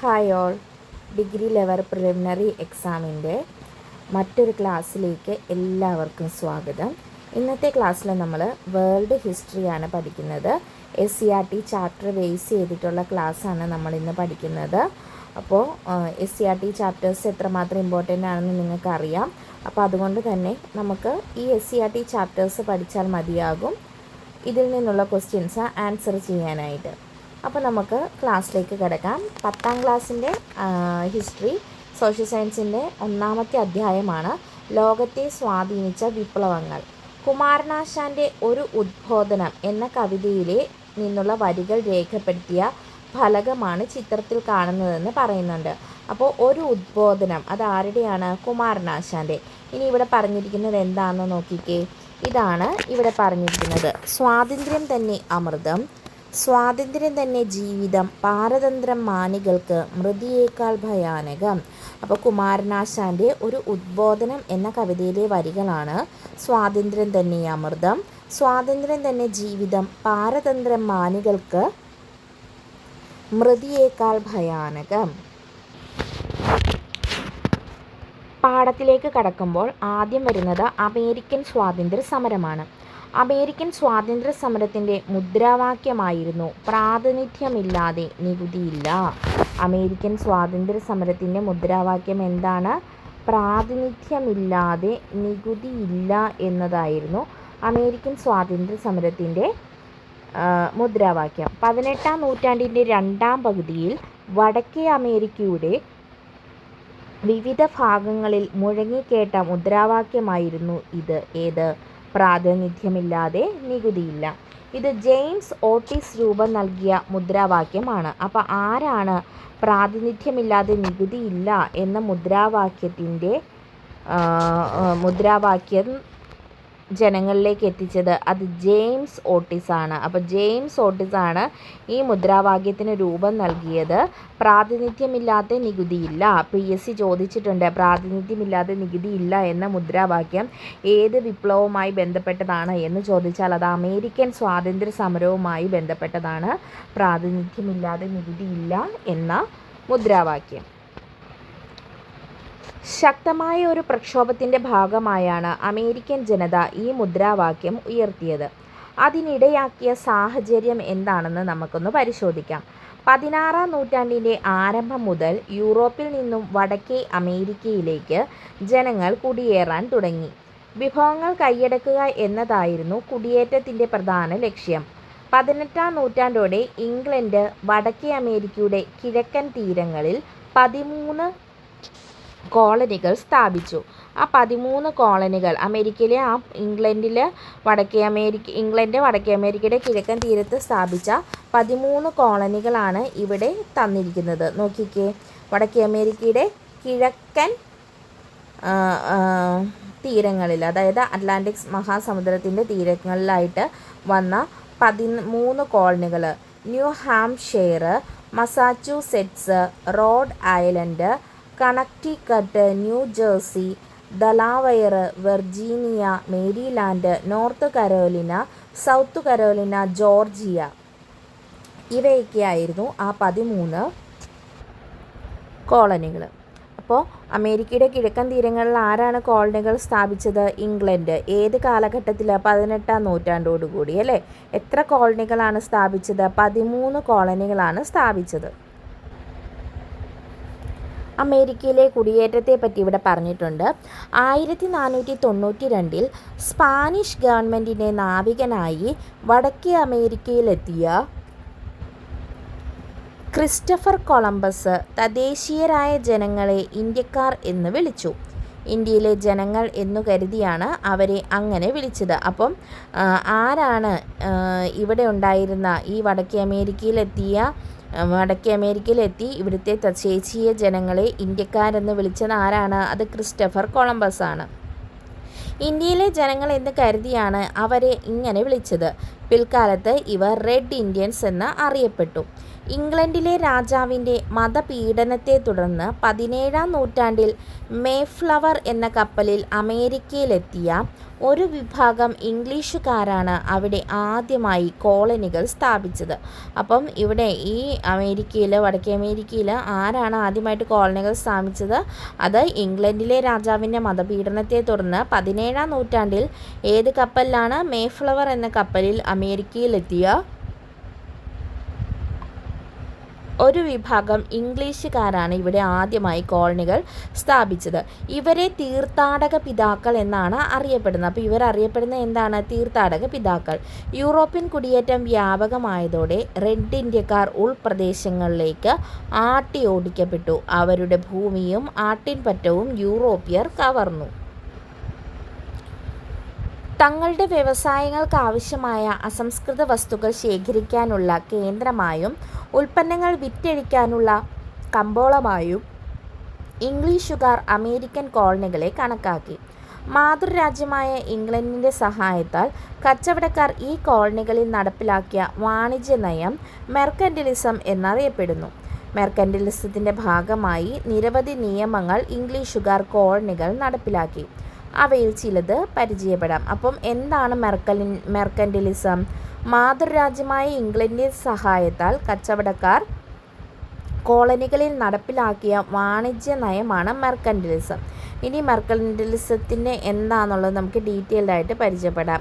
Hi all, degree level preliminary എക്സാമിൻ്റെ മറ്റൊരു ക്ലാസ്സിലേക്ക് എല്ലാവർക്കും സ്വാഗതം. ഇന്നത്തെ ക്ലാസ്സിൽ നമ്മൾ വേൾഡ് ഹിസ്റ്ററിയാണ് പഠിക്കുന്നത്. SCERT ചാപ്റ്റർ ബേസ് ചെയ്തിട്ടുള്ള ക്ലാസ്സാണ് നമ്മളിന്ന് പഠിക്കുന്നത്. അപ്പോൾ SCERT ചാപ്റ്റേഴ്സ് എത്രമാത്രം ഇമ്പോർട്ടൻ്റ് ആണെന്ന് നിങ്ങൾക്കറിയാം. അപ്പോൾ അതുകൊണ്ട് തന്നെ നമുക്ക് ഈ SCERT ചാപ്റ്റേഴ്സ് പഠിച്ചാൽ മതിയാകും ഇതിൽ നിന്നുള്ള ക്വസ്റ്റ്യൻസ് ആൻസർ ചെയ്യാനായിട്ട്. അപ്പോൾ നമുക്ക് ക്ലാസ്സിലേക്ക് കിടക്കാം. 10ാം ക്ലാസ്സിൻ്റെ ഹിസ്റ്ററി സോഷ്യൽ സയൻസിൻ്റെ 1ാമത്തെ അധ്യായമാണ് ലോകത്തെ സ്വാധീനിച്ച വിപ്ലവങ്ങൾ. കുമാരനാശാൻ്റെ ഒരു ഉദ്ബോധനം എന്ന കവിതയിലെ നിന്നുള്ള വരികൾ രേഖപ്പെടുത്തിയ ഫലകമാണ് ചിത്രത്തിൽ കാണുന്നതെന്ന് പറയുന്നുണ്ട്. അപ്പോൾ ഒരു ഉദ്ബോധനം അത് ആരുടെയാണ്? കുമാരനാശാൻ്റെ. ഇനി ഇവിടെ പറഞ്ഞിരിക്കുന്നത് എന്താണെന്ന് നോക്കിക്കേ. ഇതാണ് ഇവിടെ പറഞ്ഞിരിക്കുന്നത്. സ്വാതന്ത്ര്യം തന്നെ അമൃതം, സ്വാതന്ത്ര്യം തന്നെ ജീവിതം, പാരതന്ത്രം മാനികൾക്ക് മൃതിയേക്കാൾ ഭയാനകം. അപ്പോൾ കുമാരനാശാൻ്റെ ഒരു ഉദ്ബോധനം എന്ന കവിതയിലെ വരികളാണ് സ്വാതന്ത്ര്യം തന്നെ അമൃതം, സ്വാതന്ത്ര്യം തന്നെ ജീവിതം, പാരതന്ത്രം മാനികൾക്ക് മൃതിയേക്കാൾ ഭയാനകം. പാഠത്തിലേക്ക് കടക്കുമ്പോൾ ആദ്യം വരുന്നത് അമേരിക്കൻ സ്വാതന്ത്ര്യ സമരമാണ്. അമേരിക്കൻ സ്വാതന്ത്ര്യ സമരത്തിൻ്റെ മുദ്രാവാക്യമായിരുന്നു പ്രാതിനിധ്യമില്ലാതെ നികുതിയില്ല. അമേരിക്കൻ സ്വാതന്ത്ര്യ സമരത്തിൻ്റെ മുദ്രാവാക്യം എന്താണ്? പ്രാതിനിധ്യമില്ലാതെ നികുതിയില്ല എന്നതായിരുന്നു അമേരിക്കൻ സ്വാതന്ത്ര്യ സമരത്തിൻ്റെ മുദ്രാവാക്യം. 18ാം നൂറ്റാണ്ടിൻ്റെ 2ാം പകുതിയിൽ വടക്കേ അമേരിക്കയുടെ വിവിധ ഭാഗങ്ങളിൽ മുഴങ്ങിക്കേട്ട മുദ്രാവാക്യമായിരുന്നു ഇത്. ഏത്? പ്രാതിനിധ്യമില്ലാതെ നികുതിയില്ല. ഇത് ജെയിംസ് ഓട്ടിസ് രൂപം നൽകിയ മുദ്രാവാക്യമാണ്. അപ്പോൾ ആരാണ് പ്രാതിനിധ്യമില്ലാതെ നികുതിയില്ല എന്ന മുദ്രാവാക്യം ജനങ്ങളിലേക്ക് എത്തിച്ചത്? അത് ജെയിംസ് ഓട്ടിസ് ആണ്. അപ്പോൾ ജെയിംസ് ഓട്ടിസ് ആണ് ഈ മുദ്രാവാക്യത്തിന് രൂപം നൽകിയത്. പ്രാതിനിധ്യമില്ലാത്ത നികുതിയില്ല. PSC ചോദിച്ചിട്ടുണ്ട്, പ്രാതിനിധ്യമില്ലാതെ നികുതിയില്ല എന്ന മുദ്രാവാക്യം ഏത് വിപ്ലവവുമായി ബന്ധപ്പെട്ടതാണ് എന്ന് ചോദിച്ചാൽ അത് അമേരിക്കൻ സ്വാതന്ത്ര്യ സമരവുമായി ബന്ധപ്പെട്ടതാണ്. പ്രാതിനിധ്യമില്ലാതെ നികുതിയില്ല എന്ന മുദ്രാവാക്യം. ശക്തമായ ഒരു പ്രക്ഷോഭത്തിൻ്റെ ഭാഗമായാണ് അമേരിക്കൻ ജനത ഈ മുദ്രാവാക്യം ഉയർത്തിയത്. അതിനിടയാക്കിയ സാഹചര്യം എന്താണെന്ന് നമുക്കൊന്ന് പരിശോധിക്കാം. 16ാം നൂറ്റാണ്ടിൻ്റെ ആരംഭം മുതൽ യൂറോപ്പിൽ നിന്നും വടക്കേ അമേരിക്കയിലേക്ക് ജനങ്ങൾ കുടിയേറാൻ തുടങ്ങി. വിഭവങ്ങൾ കൈയടക്കുക എന്നതായിരുന്നു കുടിയേറ്റത്തിൻ്റെ പ്രധാന ലക്ഷ്യം. 18ാം നൂറ്റാണ്ടോടെ ഇംഗ്ലണ്ട് വടക്കേ അമേരിക്കയുടെ കിഴക്കൻ തീരങ്ങളിൽ 13 കോളനികൾ സ്ഥാപിച്ചു. ആ 13 കോളനികൾ അമേരിക്കയിലെ ഇംഗ്ലണ്ട് വടക്കേ അമേരിക്കയുടെ കിഴക്കൻ തീരത്ത് സ്ഥാപിച്ച 13 കോളനികളാണ് ഇവിടെ തന്നിരിക്കുന്നത്. നോക്കിക്കേ, വടക്കേ അമേരിക്കയുടെ കിഴക്കൻ തീരങ്ങളിൽ, അതായത് അറ്റ്ലാന്റിക് മഹാസമുദ്രത്തിൻ്റെ തീരങ്ങളിലായിട്ട് വന്ന 13 കോളനികൾ. New Hampshire, Massachusetts, Rhode Island, Connecticut, New Jersey, Delaware, Virginia, Maryland, North Carolina, South Carolina, Georgia, ഇവയൊക്കെയായിരുന്നു ആ 13 കോളനികൾ. അപ്പോൾ അമേരിക്കയുടെ കിഴക്കൻ തീരങ്ങളിൽ ആരാണ് കോളനികൾ സ്ഥാപിച്ചത്? ഇംഗ്ലണ്ട്. ഏത് കാലഘട്ടത്തിൽ? 18ാം നൂറ്റാണ്ടോടുകൂടി അല്ലേ. എത്ര കോളനികളാണ് സ്ഥാപിച്ചത്? 13 കോളനികളാണ് സ്ഥാപിച്ചത്. അമേരിക്കയിലെ കുടിയേറ്റത്തെ പറ്റി ഇവിടെ പറഞ്ഞിട്ടുണ്ട്. 1492 സ്പാനിഷ് ഗവൺമെൻറ്റിൻ്റെ നാവികനായി വടക്കേ അമേരിക്കയിലെത്തിയ ക്രിസ്റ്റഫർ കൊളംബസ് തദ്ദേശീയരായ ജനങ്ങളെ ഇന്ത്യക്കാർ എന്ന് വിളിച്ചു. ഇന്ത്യയിലെ ജനങ്ങൾ എന്നു കരുതിയാണ് അവരെ അങ്ങനെ വിളിച്ചത്. അപ്പം ആരാണ് ഇവിടെ ഉണ്ടായിരുന്ന ഈ വടക്കേ അമേരിക്കയിലെത്തി ഇവിടുത്തെ തദ്ദേശീയ ജനങ്ങളെ ഇന്ത്യക്കാരെന്ന് വിളിച്ചത് ആരാണ്? അത് ക്രിസ്റ്റഫർ കൊളംബസ് ആണ്. ഇന്ത്യയിലെ ജനങ്ങൾ എന്ന് കരുതിയാണ് അവരെ ഇങ്ങനെ വിളിച്ചത്. പിൽക്കാലത്ത് ഇവർ റെഡ് ഇന്ത്യൻസ് എന്ന് അറിയപ്പെട്ടു. ഇംഗ്ലണ്ടിലെ രാജാവിൻ്റെ മതപീഡനത്തെ തുടർന്ന് 17-ാം നൂറ്റാണ്ടിൽ മേഫ്ലവർ എന്ന കപ്പലിൽ അമേരിക്കയിലെത്തിയ ഒരു വിഭാഗം ഇംഗ്ലീഷുകാരാണ് അവിടെ ആദ്യമായി കോളനികൾ സ്ഥാപിച്ചത്. അപ്പം ഇവിടെ ഈ വടക്കേ അമേരിക്കയിൽ ആരാണ് ആദ്യമായിട്ട് കോളനികൾ സ്ഥാപിച്ചത്? അത് ഇംഗ്ലണ്ടിലെ രാജാവിൻ്റെ മതപീഡനത്തെ തുടർന്ന് 17-ാം നൂറ്റാണ്ടിൽ ഏത് കപ്പലിലാണ്? മേഫ്ലവർ എന്ന കപ്പലിൽ അമേരിക്കയിലെത്തിയ ഒരു വിഭാഗം ഇംഗ്ലീഷുകാരാണ് ഇവിടെ ആദ്യമായി കോളനികൾ സ്ഥാപിച്ചത്. ഇവരെ തീർത്ഥാടക പിതാക്കൾ എന്നാണ് അറിയപ്പെടുന്നത്. അപ്പോൾ ഇവരറിയപ്പെടുന്നത് എന്താണ്? തീർത്ഥാടക പിതാക്കൾ. യൂറോപ്യൻ കുടിയേറ്റം വ്യാപകമായതോടെ റെഡ് ഇന്ത്യക്കാർ ഉൾപ്രദേശങ്ങളിലേക്ക് ആട്ടി ഓടിക്കപ്പെട്ടു. അവരുടെ ഭൂമിയും ആട്ടിൻപറ്റവും യൂറോപ്യർ കവർന്നു. തങ്ങളുടെ വ്യവസായങ്ങൾക്ക് ആവശ്യമായ അസംസ്കൃത വസ്തുക്കൾ ശേഖരിക്കാനുള്ള കേന്ദ്രമായും ഉൽപ്പന്നങ്ങൾ വിറ്റഴിക്കാനുള്ള കമ്പോളമായും ഇംഗ്ലീഷുകാർ അമേരിക്കൻ കോളനികളെ കണക്കാക്കി. മാതൃരാജ്യമായ ഇംഗ്ലണ്ടിൻ്റെ സഹായത്താൽ കച്ചവടക്കാർ ഈ കോളനികളിൽ നടപ്പിലാക്കിയ വാണിജ്യ നയം മെർക്കന്റിലിസം എന്നറിയപ്പെടുന്നു. മെർക്കന്റിലിസത്തിൻ്റെ ഭാഗമായി നിരവധി നിയമങ്ങൾ ഇംഗ്ലീഷുകാർ കോളനികൾ നടപ്പിലാക്കി. അവയിൽ ചിലത് പരിചയപ്പെടാം. അപ്പം എന്താണ് മെർക്കന്റിലിസം? മാതൃരാജ്യമായ ഇംഗ്ലണ്ടിൻ്റെ സഹായത്താൽ കച്ചവടക്കാർ കോളനികളിൽ നടപ്പിലാക്കിയ വാണിജ്യ നയമാണ് മെർക്കന്റിലിസം. ഇനി മെർക്കന്റിലിസത്തിൻ്റെ എന്താണെന്നുള്ളത് നമുക്ക് ഡീറ്റെയിൽഡ് ആയിട്ട് പരിചയപ്പെടാം.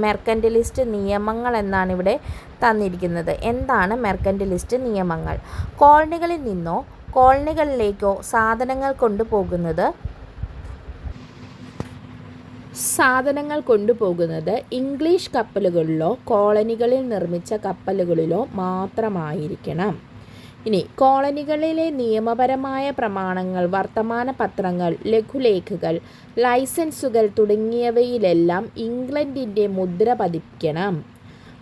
മെർക്കന്റിലിസ്റ്റ് നിയമങ്ങൾ എന്നാണ് ഇവിടെ തന്നിരിക്കുന്നത്. എന്താണ് മെർക്കന്റിലിസ്റ്റ് നിയമങ്ങൾ? കോളനികളിൽ നിന്നോ കോളനികളിലേക്കോ സാധനങ്ങൾ കൊണ്ടുപോകുന്നത് ഇംഗ്ലീഷ് കപ്പലുകളിലോ കോളനികളിൽ നിർമ്മിച്ച കപ്പലുകളിലോ മാത്രമായിരിക്കണം. ഇനി കോളനികളിലെ നിയമപരമായ പ്രമാണങ്ങൾ, വർത്തമാന പത്രങ്ങൾ, ലഘുലേഖകൾ, ലൈസൻസുകൾ തുടങ്ങിയവയിലെല്ലാം ഇംഗ്ലണ്ടിൻ്റെ മുദ്ര പതിക്കണം.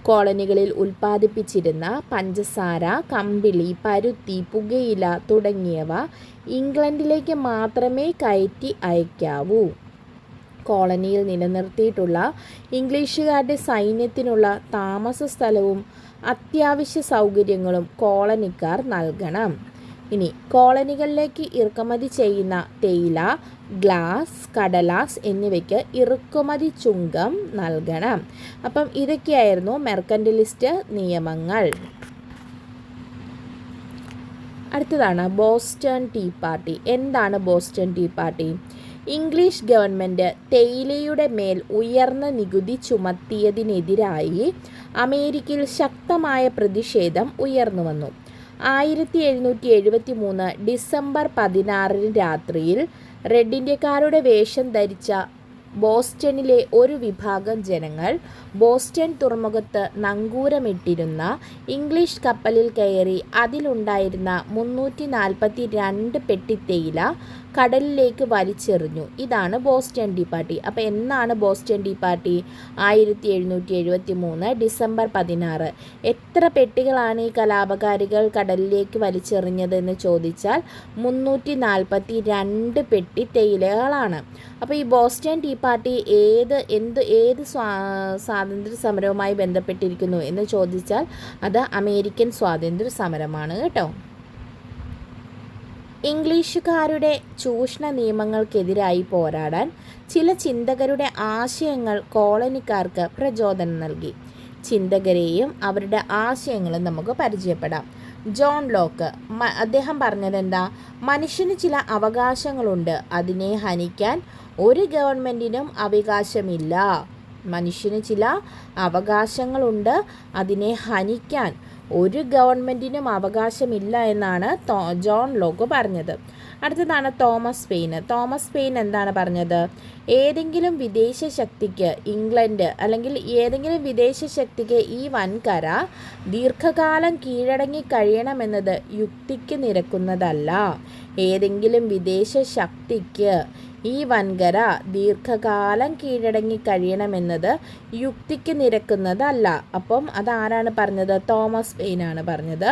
കോളനികളിൽ ഉൽപ്പാദിപ്പിച്ചിരുന്ന പഞ്ചസാര, കമ്പിളി, പരുത്തി, പുകയില തുടങ്ങിയവ ഇംഗ്ലണ്ടിലേക്ക് മാത്രമേ കയറ്റി അയക്കാവൂ. കോളനിയിൽ നിലനിർത്തിയിട്ടുള്ള ഇംഗ്ലീഷുകാരുടെ സൈന്യത്തിനുള്ള താമസ സ്ഥലവും അത്യാവശ്യ സൗകര്യങ്ങളും കോളനിക്കാർ നൽകണം. ഇനി കോളനികളിലേക്ക് ഇറക്കുമതി ചെയ്യുന്ന തേയില, ഗ്ലാസ്, കടലാസ് എന്നിവയ്ക്ക് ഇറക്കുമതി ചുങ്കം നൽകണം. അപ്പം ഇതൊക്കെയായിരുന്നു മെർക്കന്റിലിസ്റ്റ് നിയമങ്ങൾ. അടുത്തതാണ് ബോസ്റ്റൺ ടീ പാർട്ടി. എന്താണ് Boston tea party? English government തേയിലയുടെ മേൽ ഉയർന്ന നികുതി ചുമത്തിയതിനെതിരായി അമേരിക്കയിൽ ശക്തമായ പ്രതിഷേധം ഉയർന്നുവന്നു. 1773 ഡിസംബർ 16 രാത്രിയിൽ റെഡ് ഇന്ത്യക്കാരുടെ വേഷം ധരിച്ച ബോസ്റ്റണിലെ ഒരു വിഭാഗം ജനങ്ങൾ ബോസ്റ്റൺ തുറമുഖത്ത് നങ്കൂരമിട്ടിരുന്ന ഇംഗ്ലീഷ് കപ്പലിൽ കയറി അതിലുണ്ടായിരുന്ന 342 പെട്ടി തേയില കടലിലേക്ക് വലിച്ചെറിഞ്ഞു. ഇതാണ് ബോസ്റ്റൺ ടീ പാർട്ടി. അപ്പോൾ എന്നാണ് ബോസ്റ്റൺ ടീ പാർട്ടി? 1773 ഡിസംബർ 16. എത്ര പെട്ടികളാണ് ഈ കലാപകാരികൾ കടലിലേക്ക് വലിച്ചെറിഞ്ഞത് എന്ന് ചോദിച്ചാൽ 342 പെട്ടി തേയിലകളാണ്. അപ്പോൾ ഈ ബോസ്റ്റൺ ടീ പാർട്ടി ഏത് സ്വാതന്ത്ര്യ സമരവുമായി ബന്ധപ്പെട്ടിരിക്കുന്നു എന്ന് ചോദിച്ചാൽ അത് അമേരിക്കൻ സ്വാതന്ത്ര്യ സമരമാണ് കേട്ടോ. ഇംഗ്ലീഷുകാരുടെ ചൂഷണ നിയമങ്ങൾക്കെതിരായി പോരാടാൻ ചില ചിന്തകരുടെ ആശയങ്ങൾ കോളനിക്കാർക്ക് പ്രചോദനം നൽകി. ചിന്തകരെയും അവരുടെ ആശയങ്ങളും നമുക്ക് പരിചയപ്പെടാം. ജോൺ ലോക്ക് അദ്ദേഹം പറഞ്ഞത് എന്താ? മനുഷ്യന് ചില അവകാശങ്ങളുണ്ട്, അതിനെ ഹനിക്കാൻ ഒരു ഗവൺമെൻറ്റിനും അവകാശമില്ല. മനുഷ്യന് ചില അവകാശങ്ങളുണ്ട്, അതിനെ ഹനിക്കാൻ ഒരു ഗവൺമെൻറ്റിനും അവകാശമില്ല എന്നാണ് ജോൺ ലോക്ക് പറഞ്ഞത്. അടുത്തതാണ് തോമസ് പെയിൻ എന്താണ് പറഞ്ഞത്? ഏതെങ്കിലും വിദേശ ശക്തിക്ക് ഇംഗ്ലണ്ട് അല്ലെങ്കിൽ ഏതെങ്കിലും വിദേശ ശക്തിക്ക് ഈ വൻകര ദീർഘകാലം കീഴടങ്ങി കഴിയണമെന്നത് യുക്തിക്ക് നിരക്കുന്നതല്ല. ഏതെങ്കിലും വിദേശ ശക്തിക്ക് ഈ വൻകര ദീർഘകാലം കീഴടങ്ങി കഴിയണമെന്നത് യുക്തിക്ക് നിരക്കുന്നതല്ല. അപ്പം അതാരാണ് പറഞ്ഞത്? തോമസ് പെയിൻ ആണ് പറഞ്ഞത്.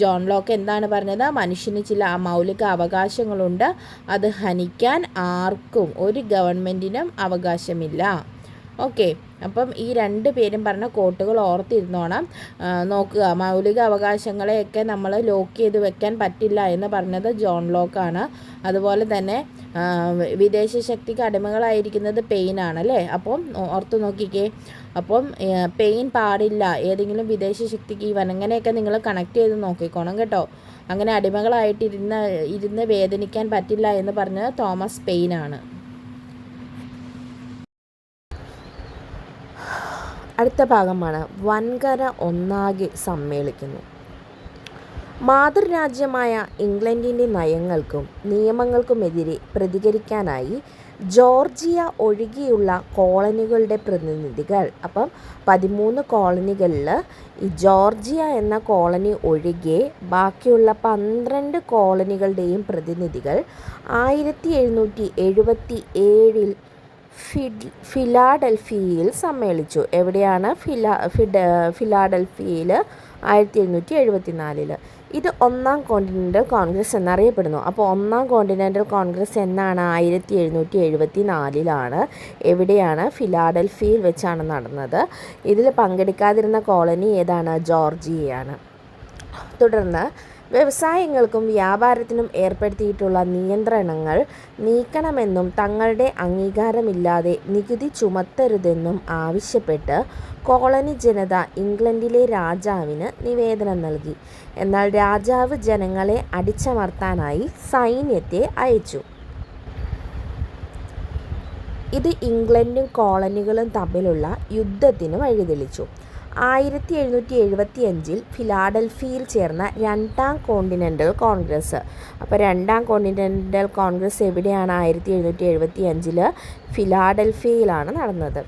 ജോൺ ലോക്ക് എന്താണ് പറഞ്ഞത്? മനുഷ്യന് ചില മൗലിക അവകാശങ്ങളുണ്ട്, അത് ഹനിക്കാൻ ആർക്കും ഒരു ഗവൺമെൻറ്റിനും അവകാശമില്ല. ഓക്കെ, അപ്പം ഈ രണ്ട് പേരും പറഞ്ഞ കോട്ടുകൾ ഓർത്തിരുന്നോണം. നോക്കുക, മൗലിക അവകാശങ്ങളെയൊക്കെ നമ്മൾ ലോക്ക് ചെയ്ത് വെക്കാൻ പറ്റില്ല എന്ന് പറഞ്ഞത് ജോൺ ലോക്കാണ്. അതുപോലെ തന്നെ വിദേശ ശക്തിക്ക് അടിമകളായിരിക്കുന്നത് പെയിനാണ് അല്ലേ. അപ്പം ഓർത്ത് നോക്കിക്കേ, അപ്പം പെയിൻ പാടില്ല ഏതെങ്കിലും വിദേശ ശക്തിക്ക് അങ്ങനെയൊക്കെ നിങ്ങൾ കണക്ട് ചെയ്ത് നോക്കിക്കോണം കേട്ടോ. അങ്ങനെ അടിമകളായിട്ട് ഇരുന്ന് വേദനിക്കാൻ പറ്റില്ല എന്ന് പറഞ്ഞത് തോമസ് പെയിനാണ്. അടുത്ത ഭാഗമാണ് വൻകര ഒന്നാകെ സമ്മേളിക്കുന്നു. മാതൃരാജ്യമായ ഇംഗ്ലണ്ടിൻ്റെ നയങ്ങൾക്കും നിയമങ്ങൾക്കുമെതിരെ പ്രതികരിക്കാനായി ജോർജിയ ഒഴികെയുള്ള കോളനികളുടെ പ്രതിനിധികൾ, അപ്പം 13 കോളനികളിൽ ഈ ജോർജിയ എന്ന കോളനി ഒഴികെ ബാക്കിയുള്ള 12 കോളനികളുടെയും പ്രതിനിധികൾ 1777 ഫിലാഡൽഫിയയിൽ സമ്മേളിച്ചു. എവിടെയാണ്? ഫിലാഡൽഫിയയിൽ 1774. ഇത് ഒന്നാം കോണ്ടിനെൻ്റൽ കോൺഗ്രസ് എന്നറിയപ്പെടുന്നു. അപ്പോൾ ഒന്നാം കോണ്ടിനെൻ്റൽ കോൺഗ്രസ് എന്നാണ്? 1774. എവിടെയാണ്? ഫിലാഡൽഫിയയിൽ വെച്ചാണ് നടന്നത്. ഇതിൽ പങ്കെടുക്കാതിരുന്ന കോളനി ഏതാണ്? ജോർജിയയാണ്. തുടർന്ന് വ്യവസായങ്ങൾക്കും വ്യാപാരത്തിനും ഏർപ്പെടുത്തിയിട്ടുള്ള നിയന്ത്രണങ്ങൾ നീക്കണമെന്നും തങ്ങളുടെ അംഗീകാരമില്ലാതെ നികുതി ചുമത്തരുതെന്നും ആവശ്യപ്പെട്ട് കോളനി ജനത ഇംഗ്ലണ്ടിലെ രാജാവിന് നിവേദനം നൽകി. എന്നാൽ രാജാവ് ജനങ്ങളെ അടിച്ചമർത്താനായി സൈന്യത്തെ അയച്ചു. ഇത് ഇംഗ്ലണ്ടും കോളനികളും തമ്മിലുള്ള യുദ്ധത്തിന് വഴിതെളിച്ചു. 1775 ഫിലാഡൽഫിയയിൽ ചേർന്ന രണ്ടാം കോണ്ടിനെൻ്റൽ കോൺഗ്രസ്. അപ്പോൾ രണ്ടാം കോണ്ടിനെൻ്റൽ കോൺഗ്രസ് എവിടെയാണ്? 1775 ഫിലാഡൽഫിയയിലാണ് നടന്നത്.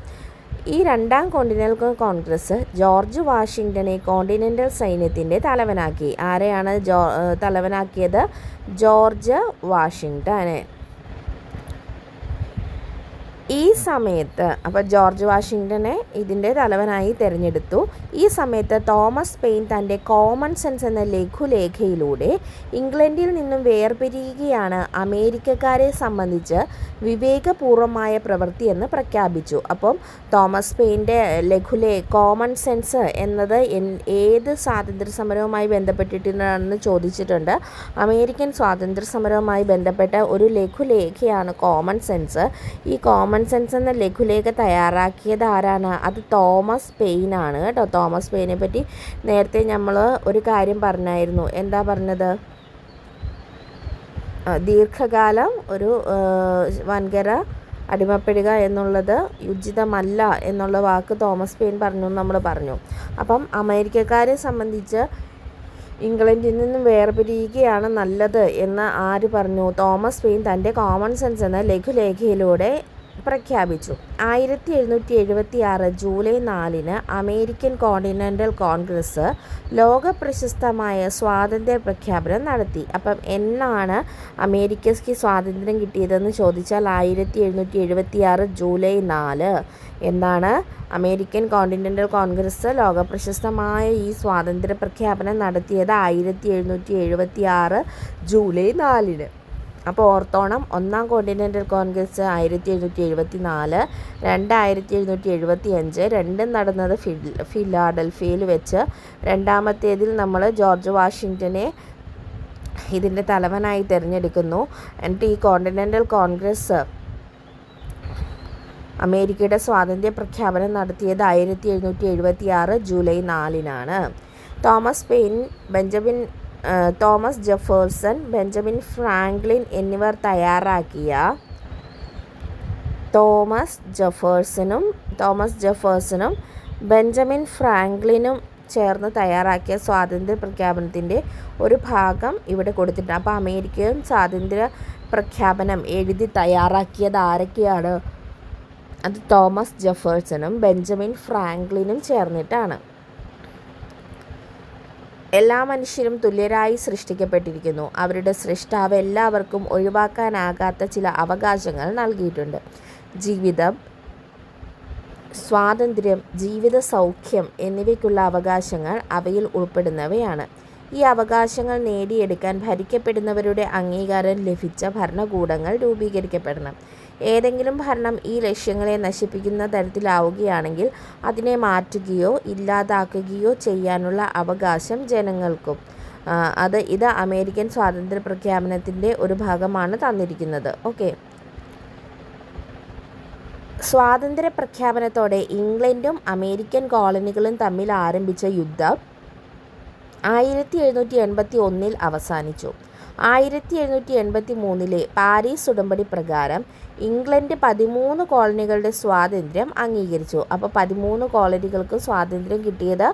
ഈ രണ്ടാം കോണ്ടിനെൻ്റൽ കോൺഗ്രസ് ജോർജ് വാഷിങ്ടനെ കോണ്ടിനെൻ്റൽ സൈന്യത്തിൻ്റെ തലവനാക്കി. ആരെയാണ് തലവനാക്കിയത്? ജോർജ് വാഷിങ്ടനെ. ഈ സമയത്ത് അപ്പോൾ ജോർജ് വാഷിങ്ടനെ ഇതിൻ്റെ തലവനായി തിരഞ്ഞെടുത്തു. ഈ സമയത്ത് തോമസ് പെയിൻ തൻ്റെ കോമൺ സെൻസ് എന്ന ലഘുലേഖയിലൂടെ ഇംഗ്ലണ്ടിൽ നിന്നും വേർപിരിയുകയാണ് അമേരിക്കക്കാരെ സംബന്ധിച്ച് വിവേകപൂർവമായ പ്രവൃത്തിയെന്ന് പ്രഖ്യാപിച്ചു. അപ്പം തോമസ് പെയിൻ്റെ കോമൺ സെൻസ് എന്നത് ഏത് സ്വാതന്ത്ര്യ സമരവുമായി ബന്ധപ്പെട്ടിട്ടുണ്ടെന്ന് ചോദിച്ചിട്ടുണ്ട്. അമേരിക്കൻ സ്വാതന്ത്ര്യ സമരവുമായി ബന്ധപ്പെട്ട ഒരു ലഘുലേഖയാണ് കോമൺ സെൻസ്. ഈ കോമൺ സെൻസ് എന്ന ലഘുലേഖ തയ്യാറാക്കിയത് ആരാണ്? അത് തോമസ് പെയിനാണ് കേട്ടോ. തോമസ് പെയിനെ പറ്റി നേരത്തെ നമ്മൾ ഒരു കാര്യം പറഞ്ഞായിരുന്നു. എന്താ പറഞ്ഞത്? ദീർഘകാലം ഒരു വൻകര അടിമപ്പെടുക എന്നുള്ളത് ഉചിതമല്ല എന്നുള്ള വാക്ക് തോമസ് പെയിൻ പറഞ്ഞു നമ്മൾ പറഞ്ഞു. അപ്പം അമേരിക്കക്കാരെ സംബന്ധിച്ച് ഇംഗ്ലണ്ടിൽ നിന്നും വേർപിരിയുകയാണ് നല്ലത് എന്ന് ആര് പറഞ്ഞു? തോമസ് പെയിൻ തൻ്റെ കോമൺ സെൻസ് എന്ന ലഘുലേഖയിലൂടെ പ്രഖ്യാപിച്ചു. 1776 ജൂലൈ 4 അമേരിക്കൻ കോണ്ടിനെൻ്റൽ കോൺഗ്രസ് ലോകപ്രശസ്തമായ സ്വാതന്ത്ര്യ പ്രഖ്യാപനം നടത്തി. അപ്പം എന്നാണ് അമേരിക്കയ്ക്ക് സ്വാതന്ത്ര്യം കിട്ടിയതെന്ന് ചോദിച്ചാൽ 1776 ജൂലൈ 4 എന്താണ്? അമേരിക്കൻ കോണ്ടിനെൻ്റൽ കോൺഗ്രസ് ലോകപ്രശസ്തമായ ഈ സ്വാതന്ത്ര്യ പ്രഖ്യാപനം നടത്തിയത് 1776 ജൂലൈ 4. അപ്പോൾ ഓർത്തോണം, ഒന്നാം കോണ്ടിനെൻ്റൽ കോൺഗ്രസ് 1774, 1775, രണ്ടും നടന്നത് ഫിലാഡൽഫിയയിൽ വെച്ച്. രണ്ടാമത്തേതിൽ നമ്മൾ ജോർജ് വാഷിങ്ടനെ ഇതിൻ്റെ തലവനായി തിരഞ്ഞെടുക്കുന്നു. എന്നിട്ട് ഈ കോണ്ടിനെൻ്റൽ കോൺഗ്രസ് അമേരിക്കയുടെ സ്വാതന്ത്ര്യ പ്രഖ്യാപനം നടത്തിയത് 1776 July 4. Thomas Jefferson, Benjamin Franklin എന്നിവർ തയ്യാറാക്കിയ തോമസ് ജെഫേഴ്സണും ബെഞ്ചമിൻ ഫ്രാങ്ക്ലിനും ചേർന്ന് തയ്യാറാക്കിയ സ്വാതന്ത്ര്യ പ്രഖ്യാപനത്തിൻ്റെ ഒരു ഭാഗം ഇവിടെ കൊടുത്തിട്ടുണ്ട്. അപ്പോൾ അമേരിക്കയും സ്വാതന്ത്ര്യ പ്രഖ്യാപനം എഴുതി തയ്യാറാക്കിയത് ആരൊക്കെയാണ്? അത് തോമസ് ജെഫേഴ്സണും ബെഞ്ചമിൻ ഫ്രാങ്ക്ലിനും ചേർന്നിട്ടാണ്. എല്ലാ മനുഷ്യരും തുല്യരായി സൃഷ്ടിക്കപ്പെട്ടിരിക്കുന്നു. അവരുടെ സൃഷ്ടാവ് എല്ലാവർക്കും ഒഴിവാക്കാനാകാത്ത ചില അവകാശങ്ങൾ നൽകിയിട്ടുണ്ട്. ജീവിതം, സ്വാതന്ത്ര്യം, ജീവിത സൗഖ്യം എന്നിവയ്ക്കുള്ള അവകാശങ്ങൾ അവയിൽ ഉൾപ്പെടുന്നവയാണ്. ഈ അവകാശങ്ങൾ നേടിയെടുക്കാൻ ഭരിക്കപ്പെടുന്നവരുടെ അംഗീകാരം ലഭിച്ച ഭരണകൂടങ്ങൾ രൂപീകരിക്കപ്പെടണം. ഏതെങ്കിലും ഭരണം ഈ ലക്ഷ്യങ്ങളെ നശിപ്പിക്കുന്ന തരത്തിലാവുകയാണെങ്കിൽ അതിനെ മാറ്റുകയോ ഇല്ലാതാക്കുകയോ ചെയ്യാനുള്ള അവകാശം ജനങ്ങൾക്കും. ഇത് അമേരിക്കൻ സ്വാതന്ത്ര്യ പ്രഖ്യാപനത്തിൻ്റെ ഒരു ഭാഗമാണ് തന്നിരിക്കുന്നത്. ഓക്കെ. സ്വാതന്ത്ര്യ പ്രഖ്യാപനത്തോടെ ഇംഗ്ലണ്ടും അമേരിക്കൻ കോളനികളും തമ്മിൽ ആരംഭിച്ച യുദ്ധം 1781 അവസാനിച്ചു. 1783 പാരീസ് ഉടമ്പടി പ്രകാരം ഇംഗ്ലണ്ട് 13 കോളനികളുടെ സ്വാതന്ത്ര്യം അംഗീകരിച്ചു. അപ്പോൾ 13 കോളനികൾക്ക് സ്വാതന്ത്ര്യം കിട്ടിയത്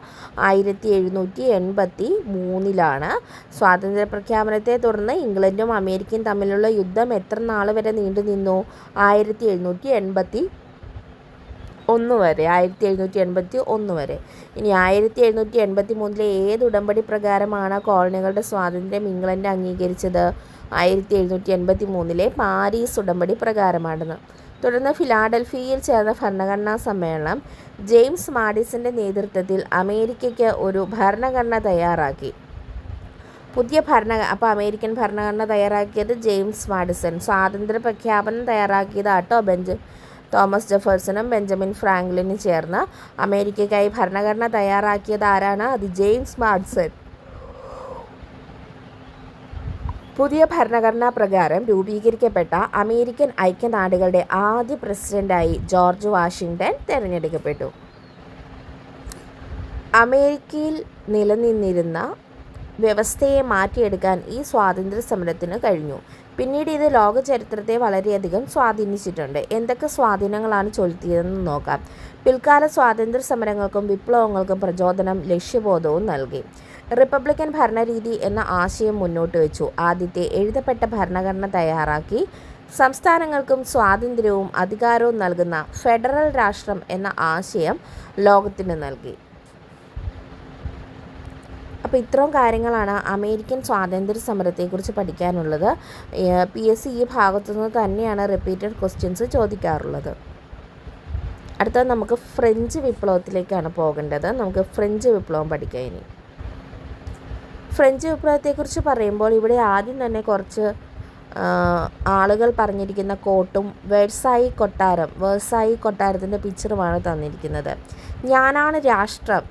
1783 സ്വാതന്ത്ര്യ പ്രഖ്യാപനത്തെ തുടർന്ന് ഇംഗ്ലണ്ടും അമേരിക്കയും തമ്മിലുള്ള യുദ്ധം എത്ര നാൾ വരെ നീണ്ടു നിന്നു? 1781 വരെ. 1781 വരെ. ഇനി 1783 ഏത് ഉടമ്പടി പ്രകാരമാണ് കോളനികളുടെ സ്വാതന്ത്ര്യം ഇംഗ്ലണ്ട് അംഗീകരിച്ചത്? 1783 പാരീസ് ഉടമ്പടി പ്രകാരമാണെന്ന്. തുടർന്ന് ഫിലാഡൽഫിയയിൽ ചേർന്ന ഭരണഘടനാ സമ്മേളനം ജെയിംസ് മാഡിസന്റെ നേതൃത്വത്തിൽ അമേരിക്കയ്ക്ക് ഒരു ഭരണഘടന തയ്യാറാക്കി. അപ്പോൾ അമേരിക്കൻ ഭരണഘടന തയ്യാറാക്കിയത് ജെയിംസ് മാഡിസൺ. സ്വാതന്ത്ര്യ പ്രഖ്യാപനം തയ്യാറാക്കിയതാട്ടോ തോമസ് ജെഫേഴ്സണും ബെഞ്ചമിൻ ഫ്രാങ്ക്ലിനും ചേർന്ന് അമേരിക്കയ്ക്കായി ഭരണഘടന തയ്യാറാക്കിയത് ആരാണ്? അത് ജെയിംസ് മാഡിസൺ. പുതിയ ഭരണഘടനാ പ്രകാരം രൂപീകരിക്കപ്പെട്ട അമേരിക്കൻ ഐക്യനാടുകളുടെ ആദ്യ പ്രസിഡന്റായി ജോർജ് വാഷിങ്ടൺ തിരഞ്ഞെടുക്കപ്പെട്ടു. അമേരിക്കയിൽ നിലനിന്നിരുന്ന വ്യവസ്ഥയെ മാറ്റിയെടുക്കാൻ ഈ സ്വാതന്ത്ര്യ സമരത്തിന് കഴിഞ്ഞു. പിന്നീട് ഇത് ലോക ചരിത്രത്തെ വളരെയധികം സ്വാധീനിച്ചിട്ടുണ്ട്. എന്തൊക്കെ സ്വാധീനങ്ങളാണ് ചെലുത്തിയതെന്ന് നോക്കാം. പിൽക്കാല സ്വാതന്ത്ര്യ സമരങ്ങൾക്കും വിപ്ലവങ്ങൾക്കും പ്രചോദനം ലക്ഷ്യബോധവും നൽകി. റിപ്പബ്ലിക്കൻ ഭരണരീതി എന്ന ആശയം മുന്നോട്ട് വെച്ചു. ആദ്യത്തെ എഴുതപ്പെട്ട ഭരണഘടന തയ്യാറാക്കി. സംസ്ഥാനങ്ങൾക്കും സ്വാതന്ത്ര്യവും അധികാരവും നൽകുന്ന ഫെഡറൽ രാഷ്ട്രം എന്ന ആശയം ലോകത്തിന് നൽകി. അപ്പോൾ ഇത്രയും കാര്യങ്ങളാണ് അമേരിക്കൻ സ്വാതന്ത്ര്യ സമരത്തെക്കുറിച്ച് പഠിക്കാനുള്ളത്. PSC ഈ ഭാഗത്തുനിന്ന് തന്നെയാണ് റിപ്പീറ്റഡ് ക്വസ്റ്റ്യൻസ് ചോദിക്കാറുള്ളത്. അടുത്തത് നമുക്ക് ഫ്രഞ്ച് വിപ്ലവത്തിലേക്കാണ് പോകേണ്ടത്. നമുക്ക് ഫ്രഞ്ച് വിപ്ലവം പഠിക്കാം. ഇനി ഫ്രഞ്ച് വിപ്ലവത്തെക്കുറിച്ച് പറയുമ്പോൾ ഇവിടെ ആദ്യം തന്നെ കുറച്ച് ആളുകൾ പറഞ്ഞിരിക്കുന്ന കോട്ടും വേഴ്സായി കൊട്ടാരത്തിൻ്റെ പിക്ചറുമാണ് തന്നിരിക്കുന്നത്. ഞാനാണ് രാഷ്ട്രം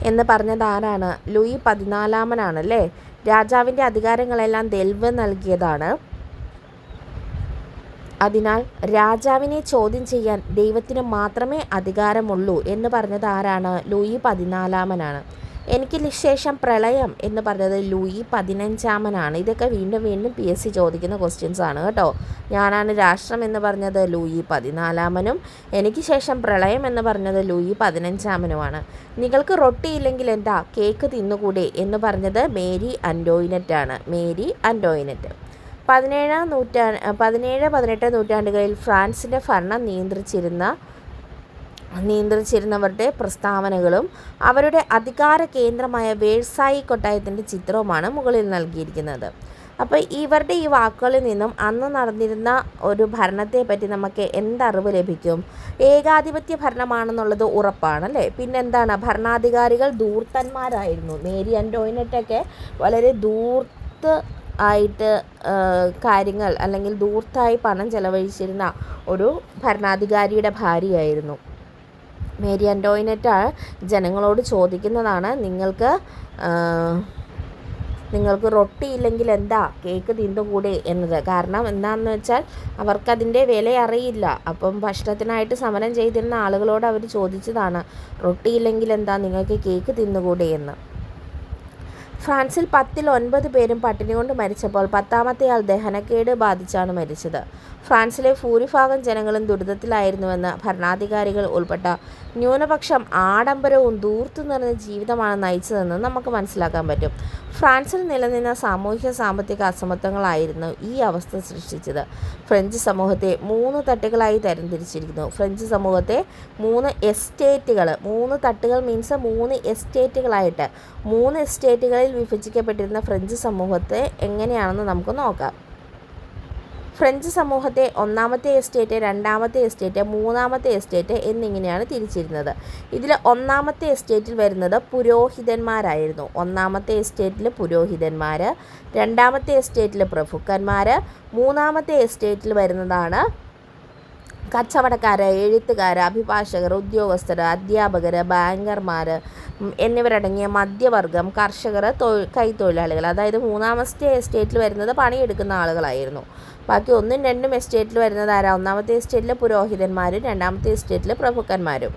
എന്ന് പറഞ്ഞത് ആരാണ്? ലൂയി 14 അല്ലേ? രാജാവിൻ്റെ അധികാരങ്ങളെല്ലാം ദെൽവ് നൽകിയതാണ്. അതിനാൽ രാജാവിനെ ചോദ്യം ചെയ്യാൻ ദൈവത്തിന് മാത്രമേ അധികാരമുള്ളൂ എന്ന് പറഞ്ഞത് ആരാണ്? ലൂയി 14. എനിക്ക് ശേഷം പ്രളയം എന്ന് പറഞ്ഞത് ലൂയി 15. ഇതൊക്കെ വീണ്ടും PSC ചോദിക്കുന്ന ക്വസ്റ്റ്യൻസ് ആണ് കേട്ടോ. ഞാനാണ് രാഷ്ട്രം എന്ന് പറഞ്ഞത് ലൂയി 14. എനിക്ക് ശേഷം പ്രളയം എന്ന് പറഞ്ഞത് ലൂയി 15. നിങ്ങൾക്ക് റൊട്ടിയില്ലെങ്കിൽ എന്താ കേക്ക് തിന്നുകൂടെ എന്ന് പറഞ്ഞത് മേരി അന്റോയിനറ്റ് ആണ്. 17-18 നൂറ്റാണ്ടുകളിൽ ഫ്രാൻസിൻ്റെ ഭരണം നിയന്ത്രിച്ചിരുന്നവരുടെ പ്രസ്താവനകളും അവരുടെ അധികാര കേന്ദ്രമായ വേഴ്സായി കൊട്ടാരത്തിൻ്റെ ചിത്രവുമാണ് മുകളിൽ നൽകിയിരിക്കുന്നത്. അപ്പോൾ ഇവരുടെ ഈ വാക്കുകളിൽ നിന്നും അന്ന് നടന്നിരുന്ന ഒരു ഭരണത്തെപ്പറ്റി നമുക്ക് എന്തറിവ് ലഭിക്കും? ഏകാധിപത്യ ഭരണമാണെന്നുള്ളത് ഉറപ്പാണല്ലേ. പിന്നെന്താണ്? ഭരണാധികാരികൾ ധൂർത്തന്മാരായിരുന്നു. മേരി അന്റോയിനറ്റൊക്കെ വളരെ ആയിട്ട് കാര്യങ്ങൾ അല്ലെങ്കിൽ ധൂർത്തായി പണം ചെലവഴിച്ചിരുന്ന ഒരു ഭരണാധികാരിയുടെ ഭാര്യയായിരുന്നു. മേരി അന്റോയിനറ്റ് ജനങ്ങളോട് ചോദിക്കുന്നതാണ്, നിങ്ങൾക്ക് റൊട്ടിയില്ലെങ്കിൽ എന്താ കേക്ക് തിന്നുകൂടെ എന്നത്. കാരണം എന്താണെന്ന് വെച്ചാൽ അവർക്കതിൻ്റെ വില അറിയില്ല. അപ്പം ഭക്ഷണത്തിനായിട്ട് സമരം ചെയ്തിരുന്ന ആളുകളോട് അവർ ചോദിച്ചതാണ്, റൊട്ടിയില്ലെങ്കിൽ എന്താ നിങ്ങൾക്ക് കേക്ക് തിന്നുകൂടെ എന്ന്. ഫ്രാൻസിൽ 10-ൽ 9 പേരും പട്ടിണി കൊണ്ട് മരിച്ചപ്പോൾ 10ാമത്തെ ആൾ ദഹനക്കേട് ബാധിച്ചാണ് മരിച്ചത്. ഫ്രാൻസിലെ ഭൂരിഭാഗം ജനങ്ങളും ദുരിതത്തിലായിരുന്നുവെന്ന് ഭരണാധികാരികൾ ഉൾപ്പെട്ട ന്യൂനപക്ഷം ആഡംബരവും ധൂർത്തു നിറഞ്ഞ ജീവിതമാണ് നയിച്ചതെന്ന് നമുക്ക് മനസ്സിലാക്കാൻ പറ്റും. ഫ്രാൻസിൽ നിലനിന്ന സാമൂഹിക സാമ്പത്തിക അസമത്വങ്ങളായിരുന്നു ഈ അവസ്ഥ സൃഷ്ടിച്ചത്. ഫ്രഞ്ച് സമൂഹത്തെ 3 തട്ടുകളായി തരംതിരിച്ചിരിക്കുന്നു. ഫ്രഞ്ച് സമൂഹത്തെ 3 എസ്റ്റേറ്റുകൾ, 3 തട്ടുകൾ മീൻസ് 3 എസ്റ്റേറ്റുകളായിട്ട് 3 എസ്റ്റേറ്റുകളിൽ വിഭജിക്കപ്പെട്ടിരുന്ന ഫ്രഞ്ച് സമൂഹത്തെ എങ്ങനെയാണെന്ന് നമുക്ക് നോക്കാം. ഫ്രഞ്ച് സമൂഹത്തെ ഒന്നാമത്തെ എസ്റ്റേറ്റ്, രണ്ടാമത്തെ എസ്റ്റേറ്റ്, മൂന്നാമത്തെ എസ്റ്റേറ്റ് എന്നിങ്ങനെയാണ് തിരിച്ചിരുന്നത്. ഇതിൽ ഒന്നാമത്തെ എസ്റ്റേറ്റിൽ വരുന്നത് പുരോഹിതന്മാരായിരുന്നു. ഒന്നാമത്തെ എസ്റ്റേറ്റിൽ പുരോഹിതന്മാർ, രണ്ടാമത്തെ എസ്റ്റേറ്റിൽ പ്രഭുക്കന്മാർ, മൂന്നാമത്തെ എസ്റ്റേറ്റിൽ വരുന്നതാണ് കച്ചവടക്കാർ, എഴുത്തുകാർ, അഭിഭാഷകർ, ഉദ്യോഗസ്ഥർ, അധ്യാപകർ, ബാങ്കർമാർ എന്നിവരടങ്ങിയ മധ്യവർഗം, കർഷകർ, കൈത്തൊഴിലാളികൾ. അതായത് മൂന്നാമത്തെ എസ്റ്റേറ്റിൽ വരുന്നത് പണിയെടുക്കുന്ന ആളുകളായിരുന്നു. ബാക്കി ഒന്നും രണ്ടും എസ്റ്റേറ്റിൽ വരുന്നത് ആരാ? ഒന്നാമത്തെ എസ്റ്റേറ്റിൽ പുരോഹിതന്മാരും രണ്ടാമത്തെ എസ്റ്റേറ്റിൽ പ്രഭുക്കന്മാരും.